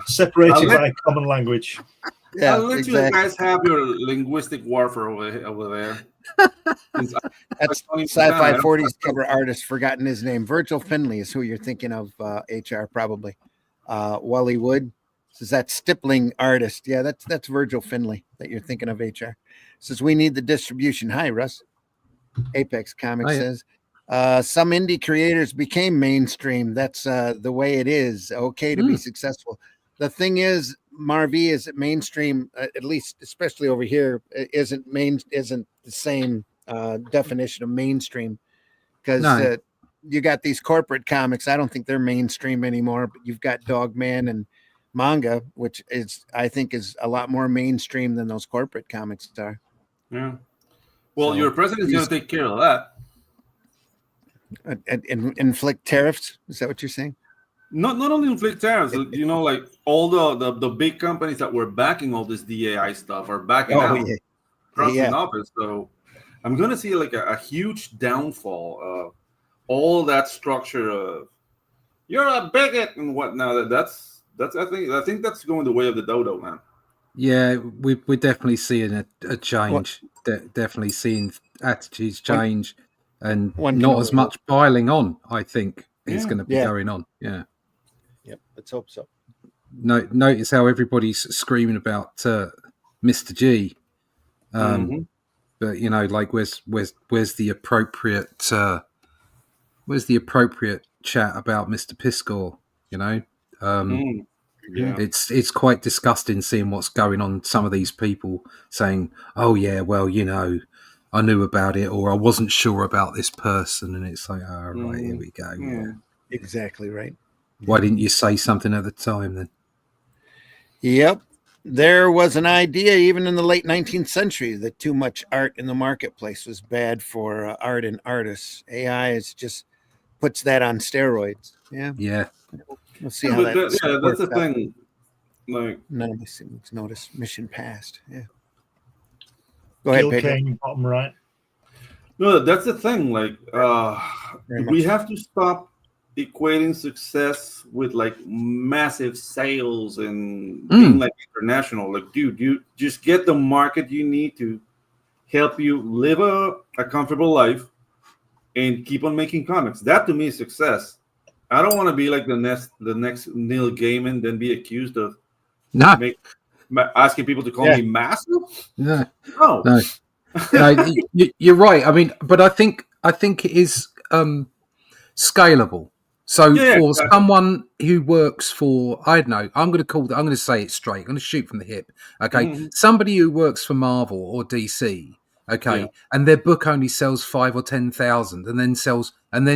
Separated by common language. Yeah, I'll let you guys have your linguistic warfare over there. That's Sci-Fi 40s cover artist, forgotten his name. Virgil Finley is who you're thinking of, HR, probably. Wally Wood says that stippling artist. Yeah, that's Virgil Finley that you're thinking of, HR. Says we need the distribution. Hi, Russ. Apex Comics says some indie creators became mainstream. That's the way it is. Okay to be successful. The thing is, Marv-E is mainstream, at least, especially over here, isn't the same definition of mainstream, because you got these corporate comics. I don't think they're mainstream anymore, but you've got Dogman and manga, which I think is a lot more mainstream than those corporate comics are. Yeah. Well, your president's going to take care of that. And inflict tariffs? Is that what you're saying? Not only inflict tariffs, you know, like all the big companies that were backing all this DAI stuff are backing out in office. So I'm going to see like a huge downfall of all that structure of you're a bigot and whatnot. That's I think that's going the way of the dodo, man. Yeah, we're definitely seeing a change. Definitely seeing attitudes change, and not as much piling on. I think is going to be going on. Yeah. Yep. Let's hope so. Notice how everybody's screaming about Mr. G. But you know, like where's the appropriate chat about Mr. Piscor? You know, Yeah. It's quite disgusting seeing what's going on. Some of these people saying, "Oh yeah, well, I knew about it, or I wasn't sure about this person," and it's like, "Oh right, here we go." Yeah. Exactly right. Why didn't you say something at the time then? Yep. There was an idea even in the late 19th century that too much art in the marketplace was bad for art and artists. AI is just puts that on steroids. Yeah. Yeah. We'll see Yeah, how but that that's the works out. thing. Like, None of us notice. Mission passed. Yeah. Go ahead, Gil Pedro. Kane, bottom right. no, that's the thing. Like, Very we much. have to stop equating success with like massive sales and being like international. Like, dude, you just get the market you need to help you live a comfortable life and keep on making comics. That to me is success. I don't want to be like the next Neil Gaiman, then be accused of No, asking people to call me massive. no, No, no. No, you're right. I mean, but I think it is scalable. So Yeah, for exactly. someone who works for, I don't know, I'm going to say it straight. I'm going to shoot from the hip. Okay, somebody who works for Marvel or DC. Okay, Yeah. and their book only sells 5 or 10,000, and then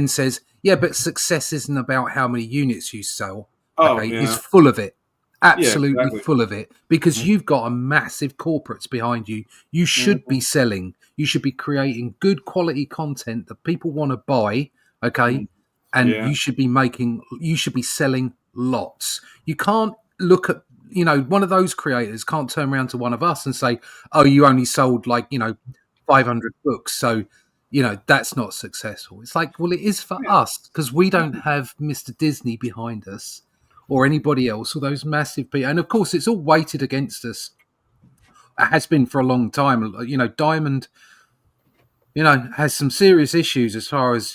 says, yeah, but success isn't about how many units you sell. Oh, Okay, yeah. it's full of it. Absolutely exactly. full of it, because you've got a massive corporates behind you. You should be selling. You should be creating good quality content that people want to buy. Okay, and Yeah. you should be selling lots. You can't look at, one of those creators can't turn around to one of us and say, oh, you only sold 500 books, so that's not successful. It's like, well, it is for us, because we don't have Mr. Disney behind us or anybody else, or those massive people. And of course, it's all weighted against us. It has been for a long time. Diamond, has some serious issues as far as,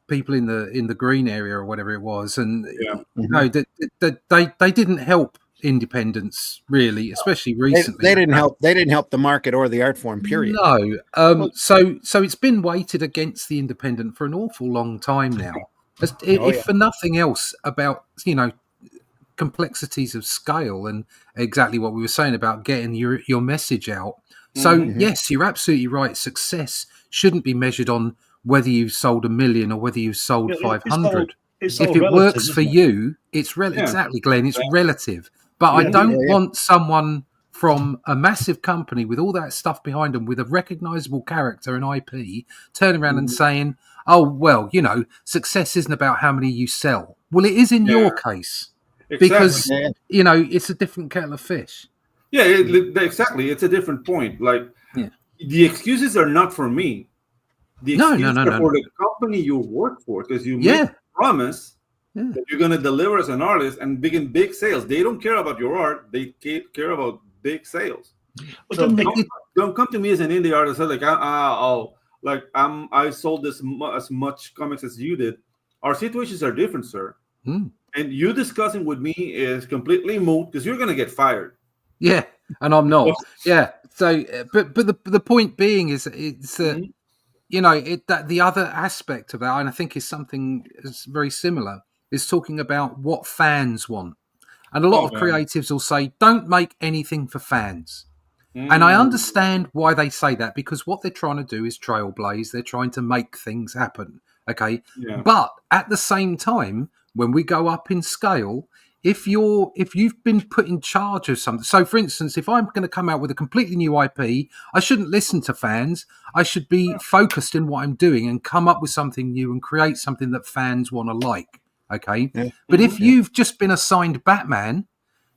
people in the green area or whatever it was. And, they didn't help independence really, especially recently. They didn't help. They didn't help the market or the art form. Period. No. So it's been weighted against the independent for an awful long time now. If for nothing else, about complexities of scale and exactly what we were saying about getting your message out. So yes, you're absolutely right. Success shouldn't be measured on whether you've sold 1 million or whether you've sold 500. It's If all it relative, works for isn't it? you, it's exactly, Glenn. It's relative. But I don't want someone from a massive company with all that stuff behind them, with a recognizable character and IP, turning around and saying, "Oh well, success isn't about how many you sell." Well, it is in your case. Because it's a different kettle of fish. Yeah, exactly. It's a different point. Like, the excuses are not for me. The excuses are for the company you work for, because you make a promise that you're going to deliver as an artist and begin big sales. They don't care about your art; they care about big sales. So don't come to me as an indie artist and say I sold as much comics as you did. Our situations are different, sir. And you discussing with me is completely moot, because you're going to get fired. Yeah, and I'm not. Yeah. So, but the point being is, it's that that the other aspect of that, and I think is something is very similar, is talking about what fans want. And a lot of creatives will say, "Don't make anything for fans." And I understand why they say that, because what they're trying to do is trailblaze. They're trying to make things happen. Okay. Yeah. But at the same time, when we go up in scale, if you've been put in charge of something, so for instance, if I'm going to come out with a completely new IP, I shouldn't listen to fans. I should be focused in what I'm doing and come up with something new and create something that fans want to like. Okay. Yeah. But if you've just been assigned Batman,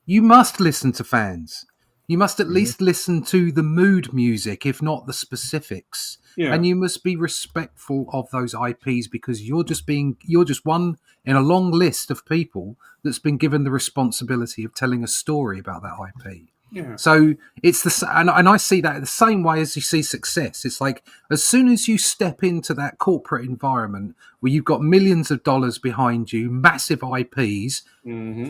you must listen to fans. You must at least listen to the mood music, if not the specifics. Yeah. And you must be respectful of those IPs, because you're just one in a long list of people that's been given the responsibility of telling a story about that IP. Yeah. So it's and I see that the same way as you see success. It's like, as soon as you step into that corporate environment where you've got millions of dollars behind you, massive IPs,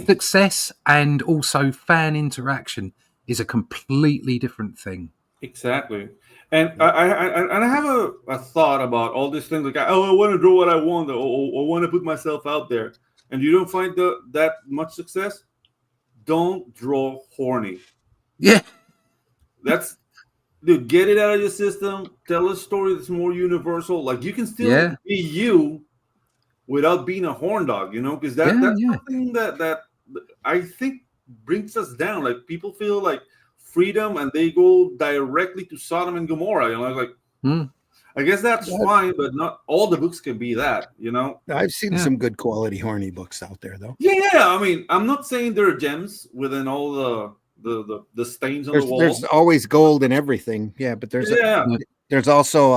success and also fan interaction is a completely different thing. Exactly. And I have a thought about all these things, like, I want to draw what I want, or I want to put myself out there. And you don't find that much success? don't draw horny. Yeah. Dude, get it out of your system. Tell a story that's more universal. Like you can still be you without being a horn dog, because that's something that I think brings us down. Like people feel like freedom and they go directly to Sodom and Gomorrah. I guess that's fine, but not all the books can be that. I've seen some good quality horny books out there, though. Yeah. I mean, I'm not saying there are gems within all the stains on the wall. There's always gold in everything, but there's also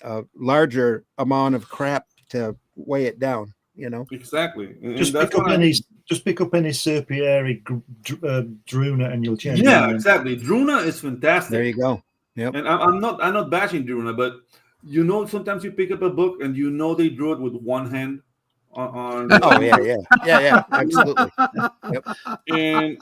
a larger amount of crap to weigh it down. Exactly. Just pick up any Serpieri Druna and you'll change. Yeah, exactly. Druna is fantastic. There you go. Yep. And I'm not bashing Druna, but sometimes you pick up a book and they drew it with one hand on. Oh yeah, absolutely. Yep. And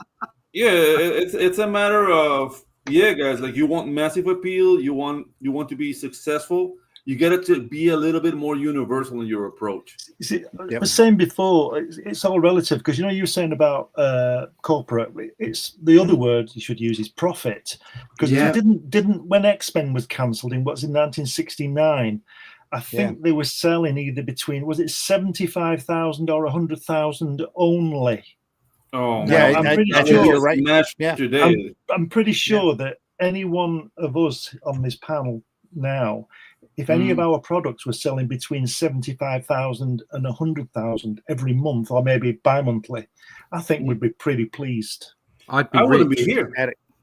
it's a matter of guys. Like you want massive appeal, you want to be successful. You get it to be a little bit more universal in your approach. You see, I was saying before, it's all relative because you were saying about corporate. It's the other word you should use is profit because didn't when X-Men was cancelled in 1969. I think they were selling either between 75,000 or 100,000 only. Oh yeah, I'm pretty sure you're right. Today. I'm pretty sure that any one of us on this panel now, if any of our products were selling between 75,000 and 100,000 every month, or maybe bi-monthly, I think we'd be pretty pleased. I wouldn't be here.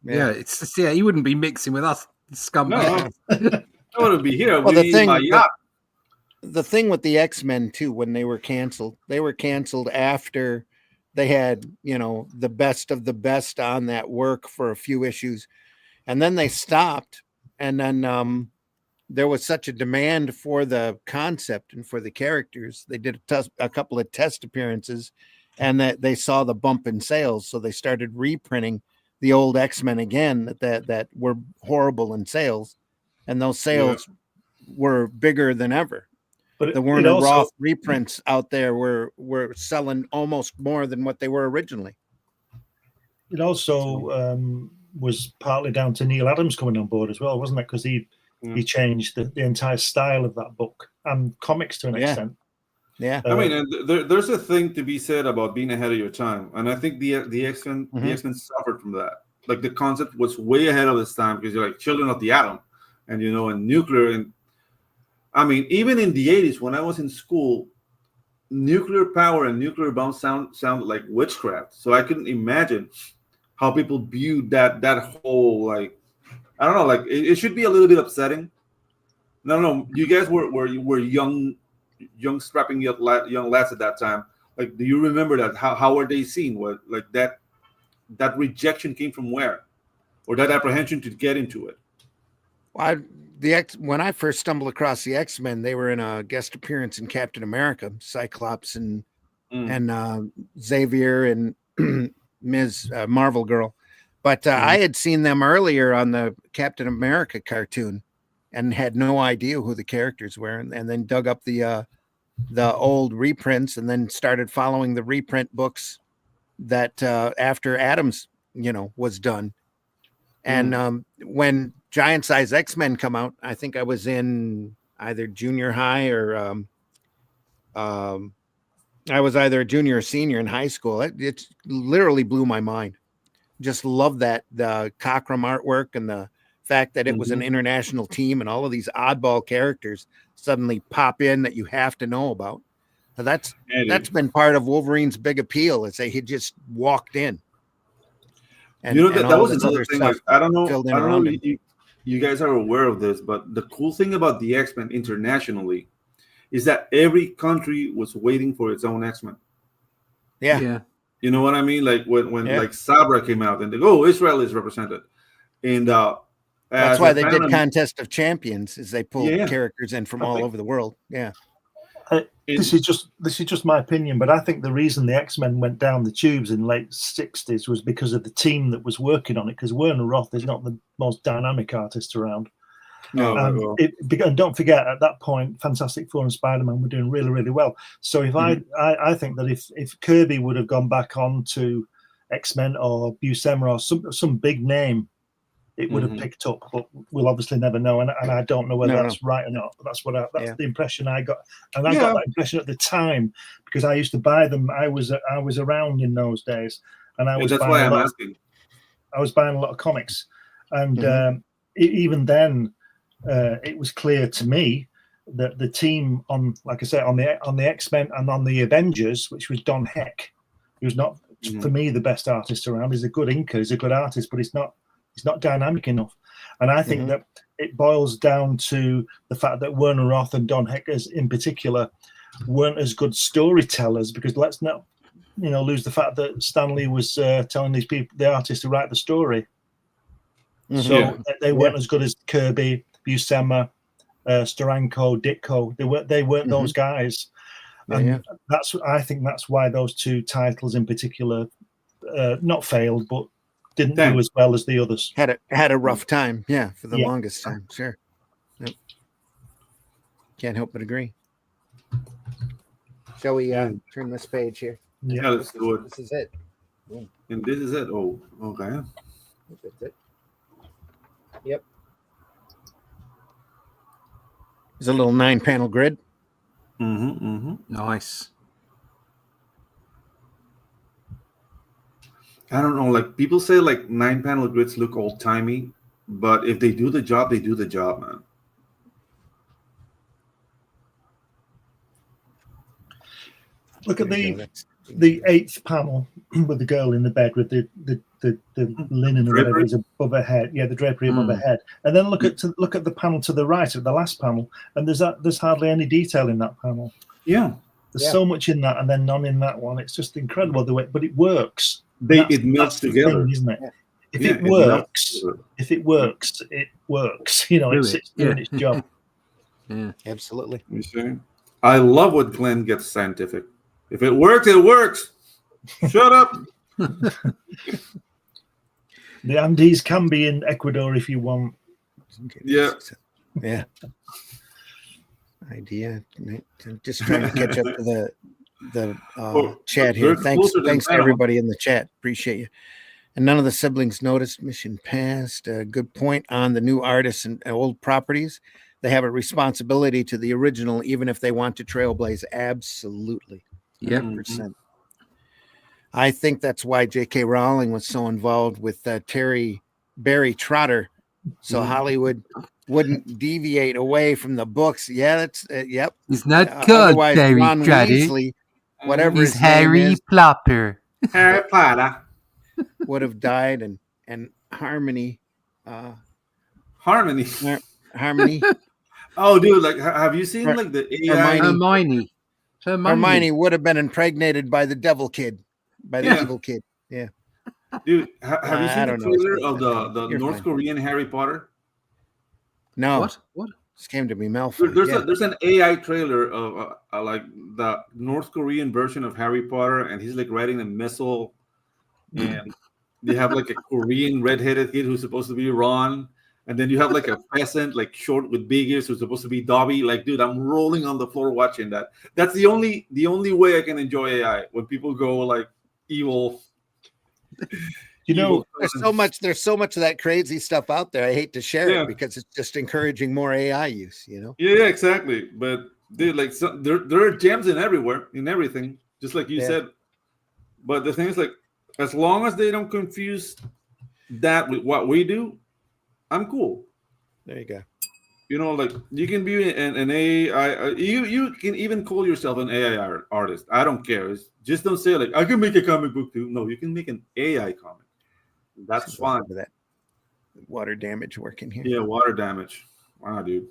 You wouldn't be mixing with us, scumbag. No, I wouldn't be here. Well, the thing with the X-Men too, when they were canceled after they had, the best of the best on that work for a few issues, and then they stopped, and then there was such a demand for the concept and for the characters. They did a couple of test appearances, and that they saw the bump in sales, so they started reprinting the old X-Men again that were horrible in sales, and those sales were bigger than ever. But the Werner Roth reprints out there were selling almost more than what they were originally. It also was partly down to Neil Adams coming on board as well, wasn't it? Because he changed the entire style of that book and comics to an extent. Yeah, I mean, there's a thing to be said about being ahead of your time, and I think the X-Men suffered from that. Like the concept was way ahead of its time because you're like children of the atom, and and nuclear. And I mean, even in the 80s when I was in school, nuclear power and nuclear bombs sounded like witchcraft. So I couldn't imagine how people viewed that whole like. I don't know, like it should be a little bit upsetting. No, you guys were young strapping young lads at that time. Like, do you remember that? How were they seen? What like that rejection came from where, or that apprehension to get into it? Well, when I first stumbled across the X-Men, they were in a guest appearance in Captain America, Cyclops and Xavier and Ms. Marvel Girl. But I had seen them earlier on the Captain America cartoon and had no idea who the characters were, and then dug up the old reprints and then started following the reprint books that after Adams, was done. And when Giant Size X-Men come out, I think I was in either junior high or I was either a junior or senior in high school. It literally blew my mind. Just love the Cockrum artwork and the fact that it was an international team and all of these oddball characters suddenly pop in that you have to know about. So that's been part of Wolverine's big appeal, is that he just walked in. And, that was another thing. Like, I don't know if you guys are aware of this, but the cool thing about the X-Men internationally is that every country was waiting for its own X-Men. Yeah. You know what I mean? Like when like Sabra came out and they go, Israel is represented. And that's why they did Contest of Champions, is they pulled characters in from all over the world. Yeah. This is just my opinion, but I think the reason the X-Men went down the tubes in late 60s was because of the team that was working on it, because Werner Roth is not the most dynamic artist around. And don't forget, at that point, Fantastic Four and Spider-Man were doing really, really well. So if I think that if Kirby would have gone back on to X-Men or Buscema or some big name, it would have picked up. But we'll obviously never know, and I don't know whether that's right or not. But that's the impression I got, and I got that impression at the time because I used to buy them. I was around in those days, and I was that's buying why I'm asking. I was buying a lot of comics, and even then, it was clear to me that the team on, like I said, on the X-Men and on the Avengers, which was Don Heck, who's not for me the best artist around. He's a good inker, he's a good artist, but he's not dynamic enough. And I think that it boils down to the fact that Werner Roth and Don Heck, in particular, weren't as good storytellers. Because let's not, lose the fact that Stanley was telling these people, the artists, to write the story. So they weren't as good as Kirby, Buscema, Steranko, Ditko. They weren't those guys, and I think that's why those two titles in particular not failed, but didn't do as well as the others. Had a rough time, for the longest time. Sure, can't help but agree. Shall we turn this page here? Yeah, let's do it. This is it. And this is it. Oh, okay. That's it. Yep. There's a little 9-panel grid. Nice. I don't know. Like people say, like 9-panel grids look old timey, but if they do the job, they do the job, man. Look at the 8th panel with the girl in the bed with the linen or whatever is above her head. Yeah, the drapery above her head. And then look at the panel to the right, at the last panel, and there's hardly any detail in that panel. Yeah, there's so much in that, and then none in that one. It's just incredible the way, but it works. It melts together, thing, isn't it? If it works, it works. It's doing its job. Yeah, absolutely. You see, I love what Glenn gets scientific. If it works, it works. Shut up. The Andes can be in Ecuador if you want. Yeah. Idea. I'm just trying to catch up to the chat here. Thanks to everybody in the chat. Appreciate you. And none of the siblings noticed. Mission passed. Good point on the new artists and old properties. They have a responsibility to the original, even if they want to trailblaze. Absolutely. 100%. I think that's why J.K. Rowling was so involved with Terry Barry Trotter, so Hollywood wouldn't deviate away from the books. Yeah, that's yep. He's not called Barry Trotter. Whatever he's Harry Plopper. Harry Potter would have died, and Harmony. Harmony. Harmony. Oh, dude! Like, have you seen like the AI? Hermione would have been impregnated by the devil kid, by the evil kid. Yeah. Dude, have you seen the trailer of the North Korean Harry Potter? No. What? This came to me, Malfoy. There's an AI trailer of like the North Korean version of Harry Potter, and he's like riding a missile, and they have like a Korean redheaded kid who's supposed to be Ron. And then you have like a peasant, like short with big ears, who's supposed to be Dobby. Like, dude, I'm rolling on the floor watching that. That's the only way I can enjoy AI, when people go like evil. There's so much of that crazy stuff out there. I hate to share it because it's just encouraging more AI use. Yeah, exactly. But dude, like there are gems in everything, just like you said. But the thing is, like, as long as they don't confuse that with what we do, I'm cool. There you go. Like you can be an AI. You can even call yourself an AI artist. I don't care. Just don't say like I can make a comic book too. No, you can make an AI comic. That's fine. That water damage working here. Yeah, water damage. Wow, dude.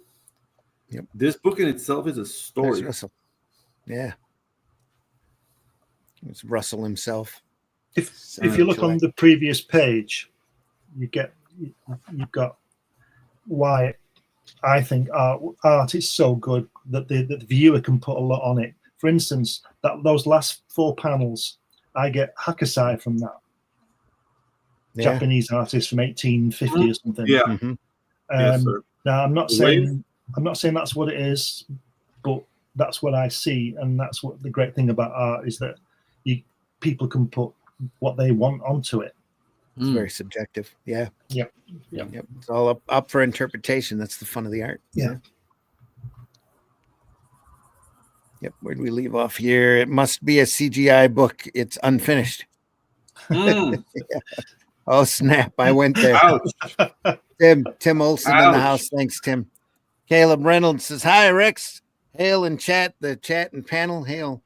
Yep. This book in itself is a story. There's Russell. Yeah. It's Russell himself. If you look on the previous page, you've got why I think art is so good that the viewer can put a lot on it. For instance, those last 4 panels, I get Hakusai from that. Japanese artist from 1850 or something. Yeah. Yes, now I'm not saying that's what it is, but that's what I see, and that's what the great thing about art is that people can put what they want onto it. It's very subjective. Yeah. Yep. It's all up for interpretation. That's the fun of the art. Yeah. Yep. Where do we leave off here? It must be a CGI book. It's unfinished. Oh, snap. I went there. Ouch. Tim Olson in the Ouch. house. Thanks, Tim. Caleb Reynolds says, hi, Rex. Hail in chat, the chat and panel. Hail,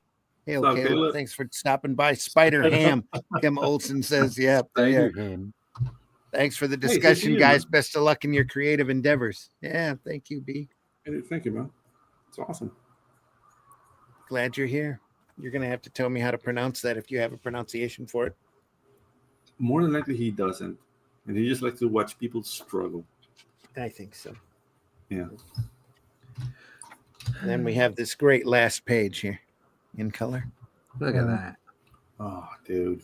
What's up, Caleb. Caleb? Thanks for stopping by. Spider Ham. Tim Olson says, yeah. Thank you. Thanks for the Hey, good to discussion, you, guys. man. Best of luck in your creative endeavors. Yeah, thank you, B. Hey, thank you, man. It's awesome. Glad you're here. You're going to have to tell me how to pronounce that if you have a pronunciation for it. More than likely, he doesn't, and he just likes to watch people struggle. I think so. Yeah. And then we have this great last page here in color. Look at that. Oh, dude.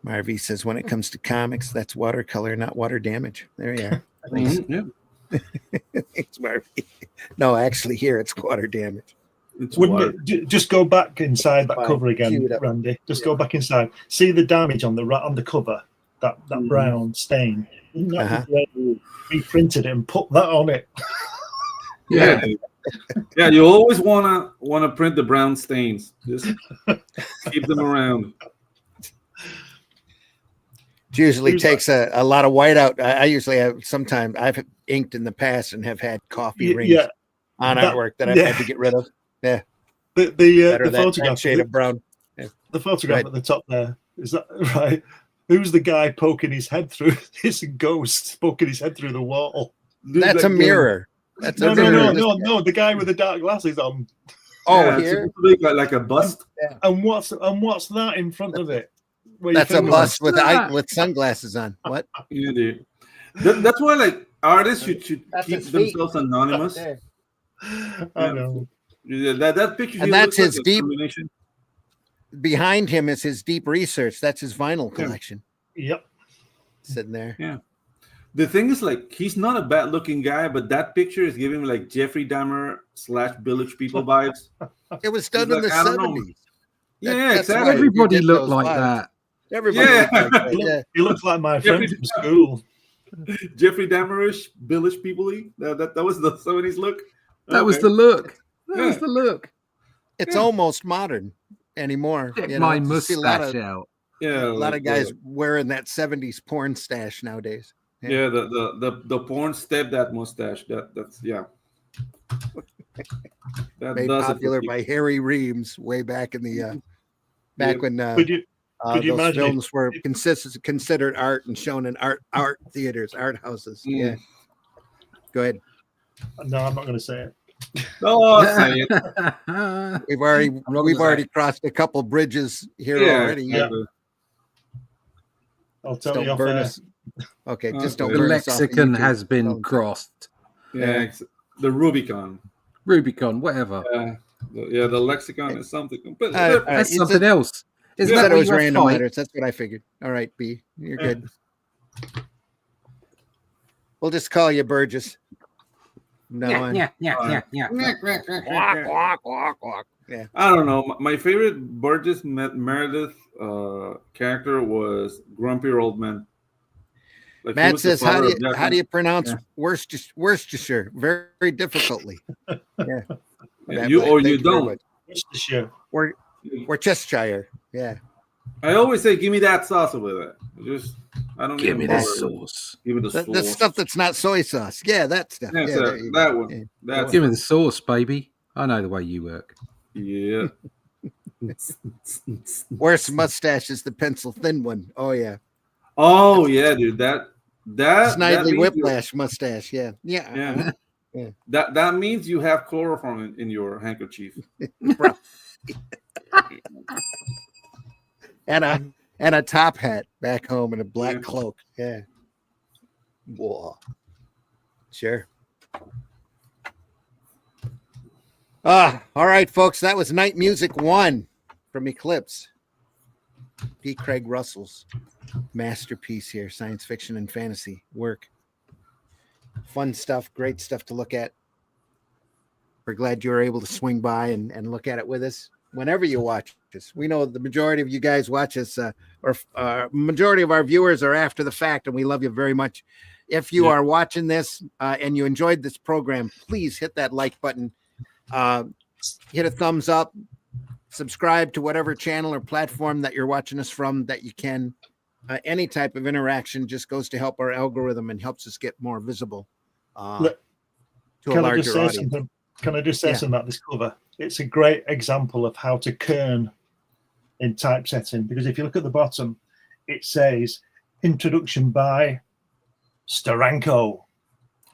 Marvy says, when it comes to comics, that's watercolor, not water damage. There you are. Thanks. Yeah. Thanks, Marvy. No, actually, here it's water damage. It's water. Wouldn't it just go back inside that Fine. cover again, Cue it up. Randy? Just go back inside. See the damage on the cover, that brown stain. Wouldn't that be great? Reprinted it and put that on it. Yeah. Yeah, you always wanna print the brown stains. Just keep them around. It usually takes a lot of whiteout. I usually have sometimes I've inked in the past and have had coffee rings on artwork that I've had to get rid of. Yeah. The photograph shade of brown. Yeah. The photograph at the top there, is that right? Who's the guy poking his head through? It's a ghost poking his head through the wall. Dude, That's a mirror. That's No, a mirror. no. The guy with the dark glasses on. Oh, yeah, here. it's supposed to be like a bust. And what's that in front of it? Where That's your a finger bust was? with sunglasses on. What? Yeah, dude. That's why like artists should That's keep his feet. themselves anonymous. There. I know. Yeah, that picture. And here that's looks his like a deep- combination. Behind him is his deep research. That's his vinyl collection Yep. sitting there. Yeah. The thing is, like, he's not a bad looking guy, but that picture is giving like Jeffrey Dahmer / Village People vibes. It was done He's in like, the I don't know. 70s. Yeah, That's exactly. right. Everybody You get looked those like vibes. that. Everybody Yeah. looked like that. Yeah. He looks like my friend Jeffrey- from school. Jeffrey Dahmerish, Village People-y. That was the 70s look. That was Okay. the look. That was Yeah. the look. It's Yeah. almost modern anymore. Check you know, my you see a lot mustache of, out. Yeah, a lot like of guys wearing that 70s porn stash nowadays. Yeah, the porn stepdad mustache. That's yeah. That Made does it for popular people. by Harry Reams way back in the Yeah. when Could you those imagine films were considered art and shown in art theaters, art houses. Mm. Yeah. Go ahead. No, I'm not going to say it. Oh, say it. We've already not we've gonna already crossed a couple bridges here Yeah, already. exactly. I'll Just tell you don't off burn air. us. Okay, Okay. just don't The burn us off of lexicon YouTube. has been Don't- crossed. Yeah, the Rubicon. Rubicon, whatever. The lexicon is something completely All right, different. all right. That's You something else. You Isn't said that it what was you have random fight? letters. That's what I figured. All right, B, you're good. We'll just call you Burgess. No, yeah. Walk, walk, walk, walk. Yeah. I don't know. My favorite Burgess Meredith character was Grumpy Old Man. Like, he Matt was the says, how father do of you Jackson. pronounce Yeah. Worcestershire? Very, very difficultly. Yeah. Yeah, Matt, you or thank you very don't. much. Worcestershire. Worcestershire. Yeah. I always say, "Give me that sauce over there." I don't Give me even the bother. sauce. Give me the The sauce. stuff that's not soy sauce. Yeah, that stuff. Yeah, Yeah, sir, there you that go. one. Yeah. That's Give me the sauce, baby. I know the way you work. yeah. Worst mustache is the pencil thin one. Oh yeah. Oh yeah, dude. That Snidely means you- Whiplash mustache. Yeah. Yeah. Yeah. Yeah. That means you have chloroform in your handkerchief. And a top hat back home and a black Yeah. cloak. Yeah. Whoa. Sure. All right, folks. That was Night Music 1 from Eclipse. P. Craig Russell's masterpiece here, science fiction and fantasy work. Fun stuff, great stuff to look at. We're glad you were able to swing by and look at it with us. whenever you watch us. We know the majority of you guys watch us, or majority of our viewers are after the fact, and we love you very much. If you are watching this and you enjoyed this program, please hit that like button, hit a thumbs up, subscribe to whatever channel or platform that you're watching us from that you can. Any type of interaction just goes to help our algorithm and helps us get more visible to a larger audience. Can I just say something about this cover? It's a great example of how to kern in typesetting, because if you look at the bottom, it says introduction by Steranko.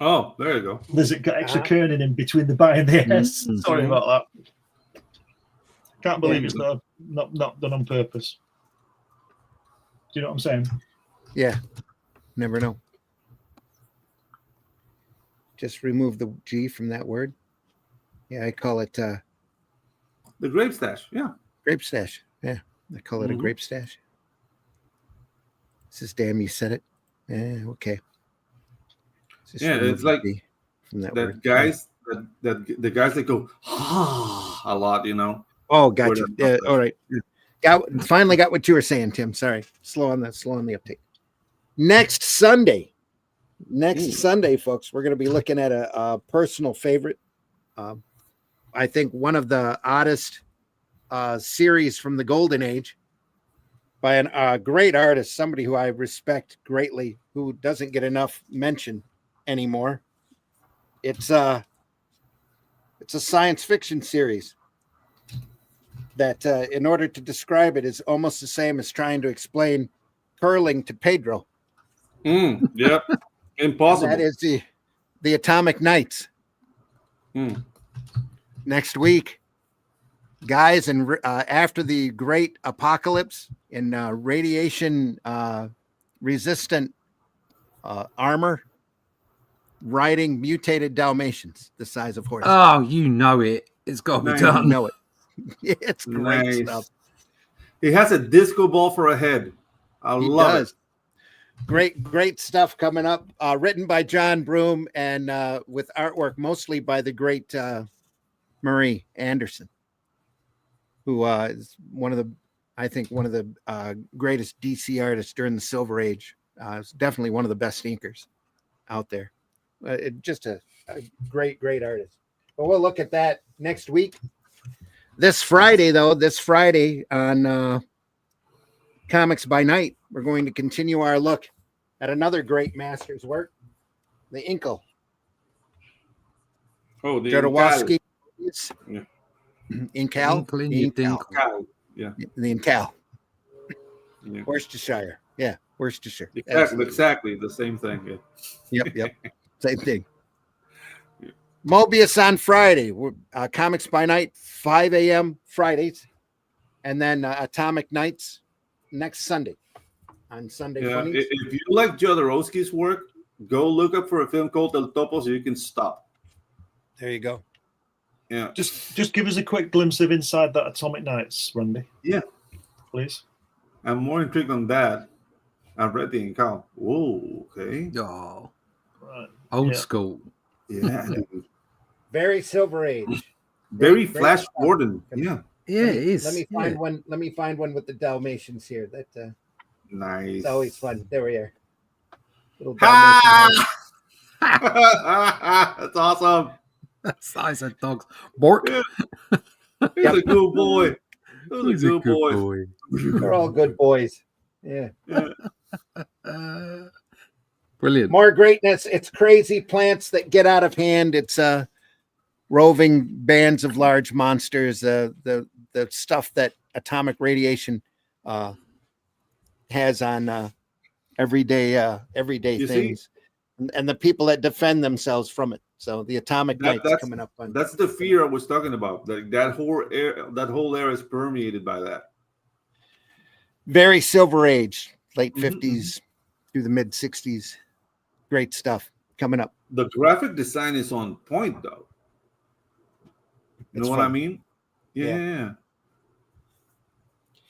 Oh, there you go. There's got extra kerning in between the by and the S. Sorry about that. Can't believe it's not done on purpose. Do you know what I'm saying? Yeah. Never know. Just remove the G from that word. Yeah, I call it the grape stash. Yeah. Grape stash. Yeah. I call it a grape stash. This is damn, you said it. Yeah, okay. It's like from that word. Guys that the guys that go a lot, Oh, gotcha. Yeah, all right. Finally got what you were saying, Tim. Sorry. Slow on the uptake. Next Sunday, folks, we're going to be looking at a personal favorite. I think one of the oddest series from the Golden Age by a great artist, somebody who I respect greatly, who doesn't get enough mention anymore. It's a science fiction series that, in order to describe it, is almost the same as trying to explain curling to Pedro. Yep, impossible. That is the Atomic Knights. Next week, guys, and after the great apocalypse in radiation resistant armor, riding mutated Dalmatians the size of horses. Oh, you know it. It's got to be done. You know it. It's great stuff. He has a disco ball for a head. I love it. Great stuff coming up. Written by John Broome and with artwork mostly by the great Marie Anderson, who is one of the greatest DC artists during the Silver Age. It's definitely one of the best inkers out there. Just a great artist. But we'll look at that next week. This Friday on Comics by Night, we're going to continue our look at another great master's work, the Inkle. Oh, the Jodorowsky. Yeah. Incal. Yeah. The Incal. Yeah. Worcestershire. Yeah, Worcestershire. Exactly the same thing. Yeah. Yep. Same thing. Mobius on Friday. Comics by Night, 5 a.m. Fridays. And then Atomic Nights next Sunday. On Sunday. Yeah, if you like Jodorowsky's work, go look up for a film called El Topo so you can stop. There you go. Yeah. Just give us a quick glimpse of inside that Atomic Nights, Randy. Yeah. Please. I'm more intrigued on that. I've read the Incal. Whoa, okay. Oh, right. Old school. Yeah. Very Silver Age. Very Flash Gordon. Yeah. Yeah, it is. Let me find one. Let me find one with the Dalmatians here. That nice. It's always fun. There we are. Little Dalmatians. That's awesome. Size of dogs. Bork. He's a good boy. He's a good boy. They're all good boys. Yeah. Brilliant. More greatness. It's crazy plants that get out of hand. It's roving bands of large monsters. The stuff that atomic radiation has on everyday things, and the people that defend themselves from it. So the Atomic Knights coming up. That's the fear I was talking about. That whole era is permeated by that. Very Silver Age, late 50s through the mid 60s. Great stuff coming up. The graphic design is on point, though. You know what I mean? Yeah.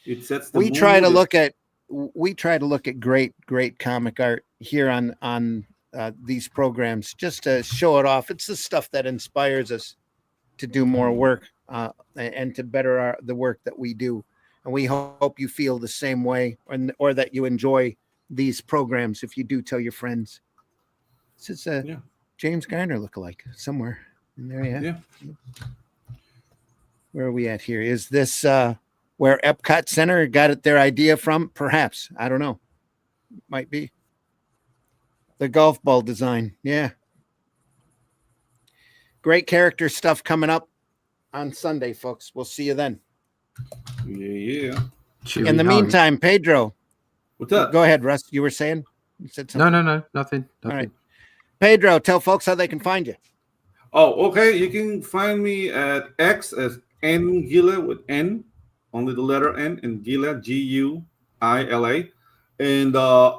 It sets the we try to look at great comic art here on these programs just to show it off. It's the stuff that inspires us to do more work and to better the work that we do. And we hope you feel the same way, or that you enjoy these programs. If you do, tell your friends. This is James Garner lookalike somewhere in there. Yeah. Where are we at here? Is this where Epcot Center got their idea from? Perhaps. I don't know. Might be. The golf ball design. Yeah. Great character stuff coming up on Sunday, folks. We'll see you then. Yeah. In the meantime, Pedro. What's up? Go ahead, Russ. You were saying? You said something? No. Nothing. All right. Pedro, tell folks how they can find you. Oh, okay. You can find me at X as N Gila with N, only the letter N, and Gila, Guila. And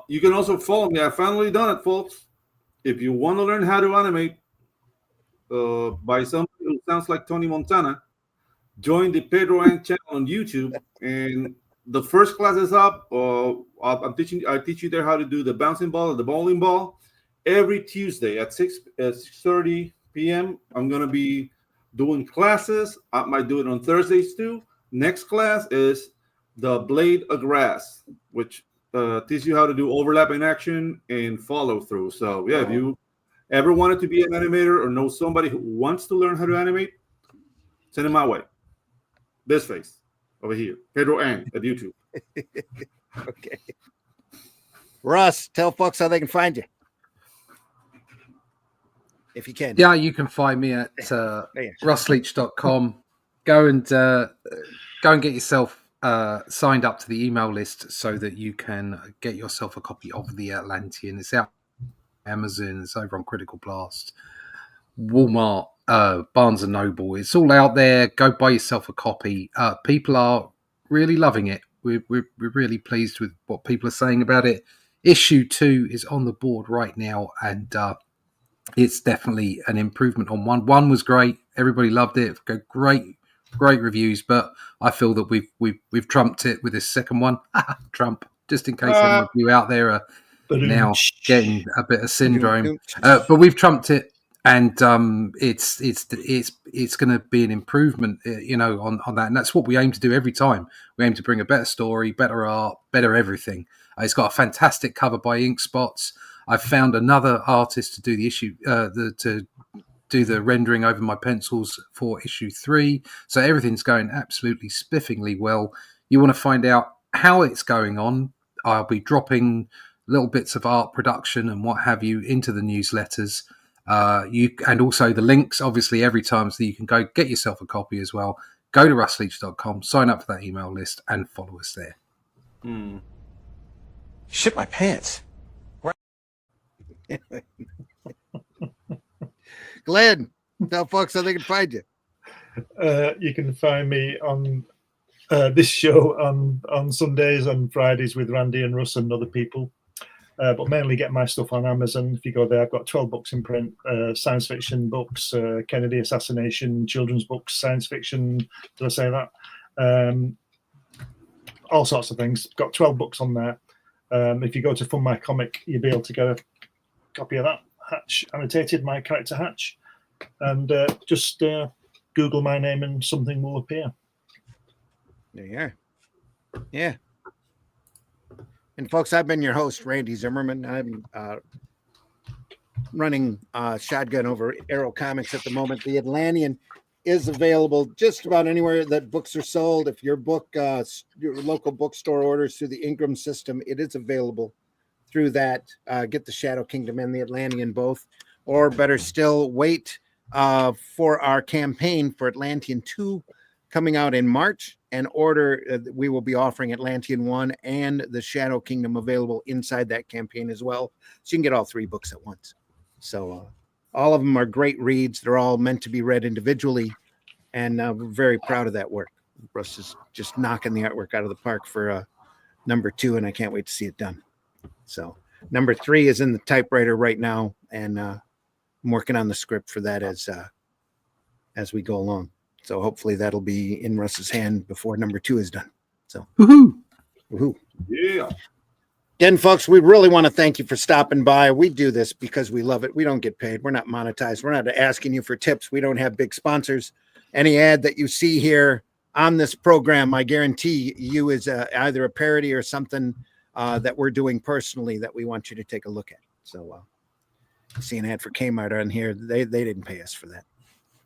you can also follow me. I finally done it, folks. If you want to learn how to animate by somebody who sounds like Tony Montana, join the Pedro Ang channel on YouTube. And the first class is up. I teach you there how to do the bouncing ball and the bowling ball every Tuesday at 6:30 p.m. I'm gonna be doing classes. I might do it on Thursdays too. Next class is the blade of grass, which teaches you how to do overlapping action and follow through. So yeah, if you ever wanted to be an animator or know somebody who wants to learn how to animate, send it my way. This face over here, Pedro Ang at YouTube. Okay. Russ, tell folks how they can find you. If you can. Yeah, you can find me at russleach.com. Go and get yourself signed up to the email list so that you can get yourself a copy of the Atlantean. It's out on Amazon. It's over on Critical Blast, Walmart, Barnes and Noble. It's all out there. Go buy yourself a copy. People are really loving it. We're really pleased with what people are saying about it. Issue 2 is on the board right now, and it's definitely an improvement on 1. 1 was great. Everybody loved it. Great reviews, but I feel that we've trumped it with this second one. Trump, just in case any of you out there are now getting a bit of syndrome. But we've trumped it, and it's going to be an improvement, on that. And that's what we aim to do every time. We aim to bring a better story, better art, better everything. It's got a fantastic cover by Ink Spots. I've found another artist to do the issue, to do the rendering over my pencils for issue 3. So everything's going absolutely spiffingly well. You want to find out how it's going on, I'll be dropping little bits of art production and what have you into the newsletters. And also the links, obviously, every time, so you can go get yourself a copy as well. Go to russleach.com, sign up for that email list, and follow us there. Shit my pants. Glenn, tell folks how they can find you. You can find me on this show on Sundays and Fridays with Randy and Russ and other people. But mainly get my stuff on Amazon. If you go there, I've got 12 books in print, science fiction books, Kennedy assassination, children's books, science fiction. Did I say that? All sorts of things. Got 12 books on there. If you go to Fund My Comic, you'll be able to get a copy of that. Hatch, annotated, my character Hatch. And just Google my name and something will appear. There you are. Yeah. And folks, I've been your host, Randy Zimmerman. I'm running Shotgun over Arrow Comics at the moment. The Atlantean is available just about anywhere that books are sold. If your book, your local bookstore orders through the Ingram system, it is available through that. Get the Shadow Kingdom and the Atlantean both. Or better still, wait for our campaign for Atlantean 2 coming out in March, and order. We will be offering Atlantean 1 and the Shadow Kingdom available inside that campaign as well. So you can get all 3 books at once. So all of them are great reads. They're all meant to be read individually. And we're very proud of that work. Russ is just knocking the artwork out of the park for number 2, and I can't wait to see it done. So number 3 is in the typewriter right now, and I'm working on the script for that as we go along. So hopefully that'll be in Russ's hand before number 2 is done. So, woohoo. Yeah. Again, folks, we really want to thank you for stopping by. We do this because we love it. We don't get paid. We're not monetized. We're not asking you for tips. We don't have big sponsors. any ad that you see here on this program, I guarantee you is either a parody or something that we're doing personally that we want you to take a look at. So see an ad for Kmart on here. They didn't pay us for that.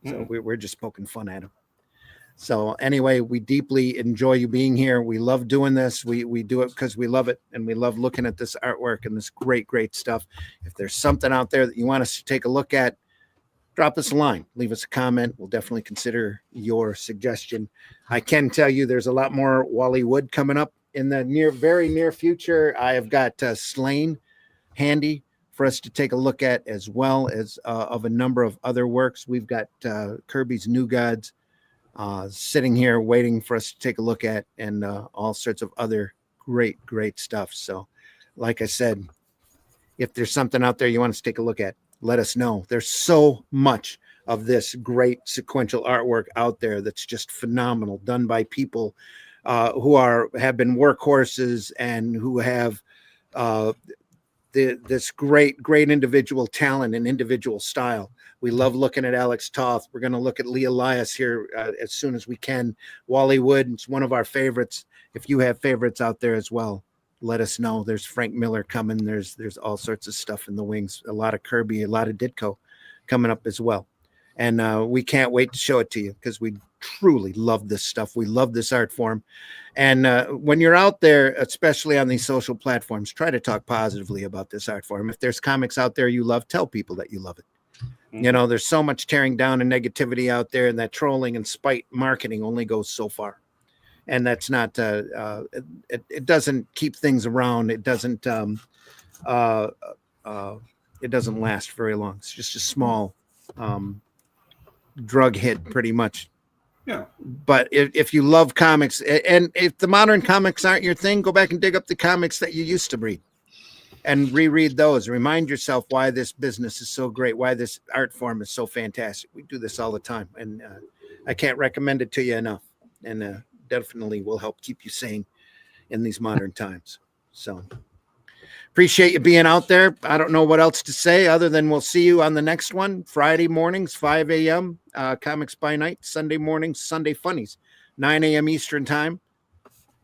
So we're just poking fun at them. So anyway, we deeply enjoy you being here. We love doing this. We do it because we love it, and we love looking at this artwork and this great stuff. If there's something out there that you want us to take a look at, drop us a line, leave us a comment. We'll definitely consider your suggestion. I can tell you there's a lot more Wally Wood coming up in the very near future. I have got Slain handy for us to take a look at, as well as of a number of other works. We've got Kirby's New Gods sitting here waiting for us to take a look at, and all sorts of other great stuff. So like I said, if there's something out there you want us to take a look at, let us know. There's so much of this great sequential artwork out there that's just phenomenal, done by people who have been workhorses and who have this great individual talent and individual style. We love looking at Alex Toth. We're going to look at Lee Elias here as soon as we can. Wally Wood, it's one of our favorites. If you have favorites out there as well, let us know. There's Frank Miller coming. There's all sorts of stuff in the wings. A lot of Kirby, a lot of Ditko coming up as well. And we can't wait to show it to you because we truly love this stuff. We love this art form. And when you're out there, especially on these social platforms, try to talk positively about this art form. If there's comics out there you love, tell people that you love it. You know, there's so much tearing down and negativity out there, and that trolling and spite marketing only goes so far. And that's not, it doesn't keep things around. It doesn't last very long. It's just a small drug hit, pretty much. Yeah. But if you love comics, and if the modern comics aren't your thing, go back and dig up the comics that you used to read and reread those. Remind yourself why this business is so great, why this art form is so fantastic. We do this all the time, and I can't recommend it to you enough, and definitely will help keep you sane in these modern times. So appreciate you being out there. I don't know what else to say other than we'll see you on the next one. Friday mornings, 5 a.m., Comics by Night. Sunday mornings, Sunday Funnies, 9 a.m. Eastern time.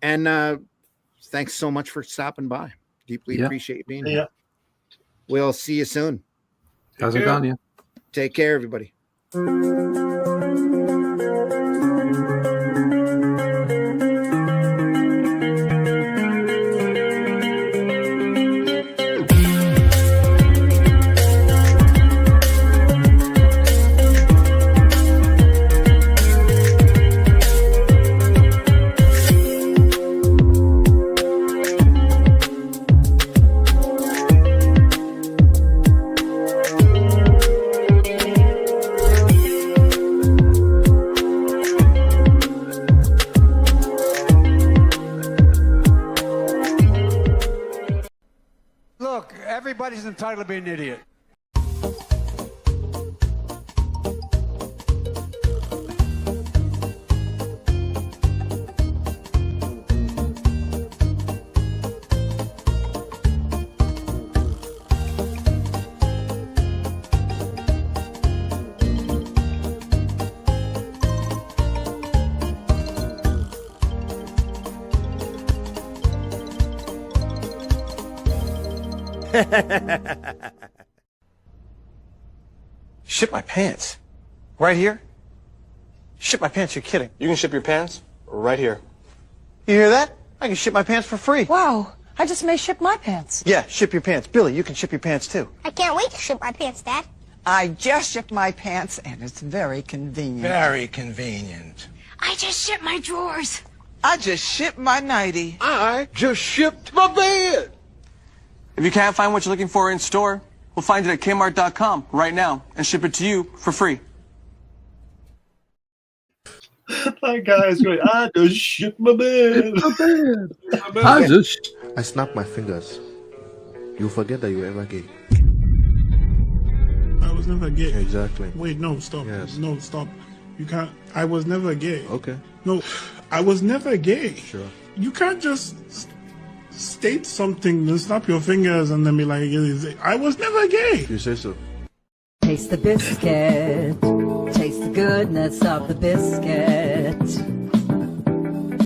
And thanks so much for stopping by. Deeply appreciate you being here. We'll see you soon. How's it going? Yeah. Take care, everybody. Everybody's entitled to be an idiot. Ship my pants? Right here? Ship my pants, you're kidding. You can ship your pants right here. You hear that? I can ship my pants for free. Wow, I just may ship my pants. Yeah, ship your pants. Billy, you can ship your pants too. I can't wait to ship my pants, Dad. I just shipped my pants, and it's very convenient. Very convenient. I just shipped my drawers. I just shipped my nightie. I just shipped my bed. If you can't find what you're looking for in store, we'll find it at Kmart.com right now and ship it to you for free. That guy is great. I just shit my bed. I snap my fingers. You forget that you were ever gay. I was never gay. Exactly. Wait, no, stop. Yes. No, stop. You can't. I was never gay. Okay. No, I was never gay. Sure. You can't just state something, then snap your fingers, and then be like, I was never gay. You say so. Taste the biscuit. Taste the goodness of the biscuit.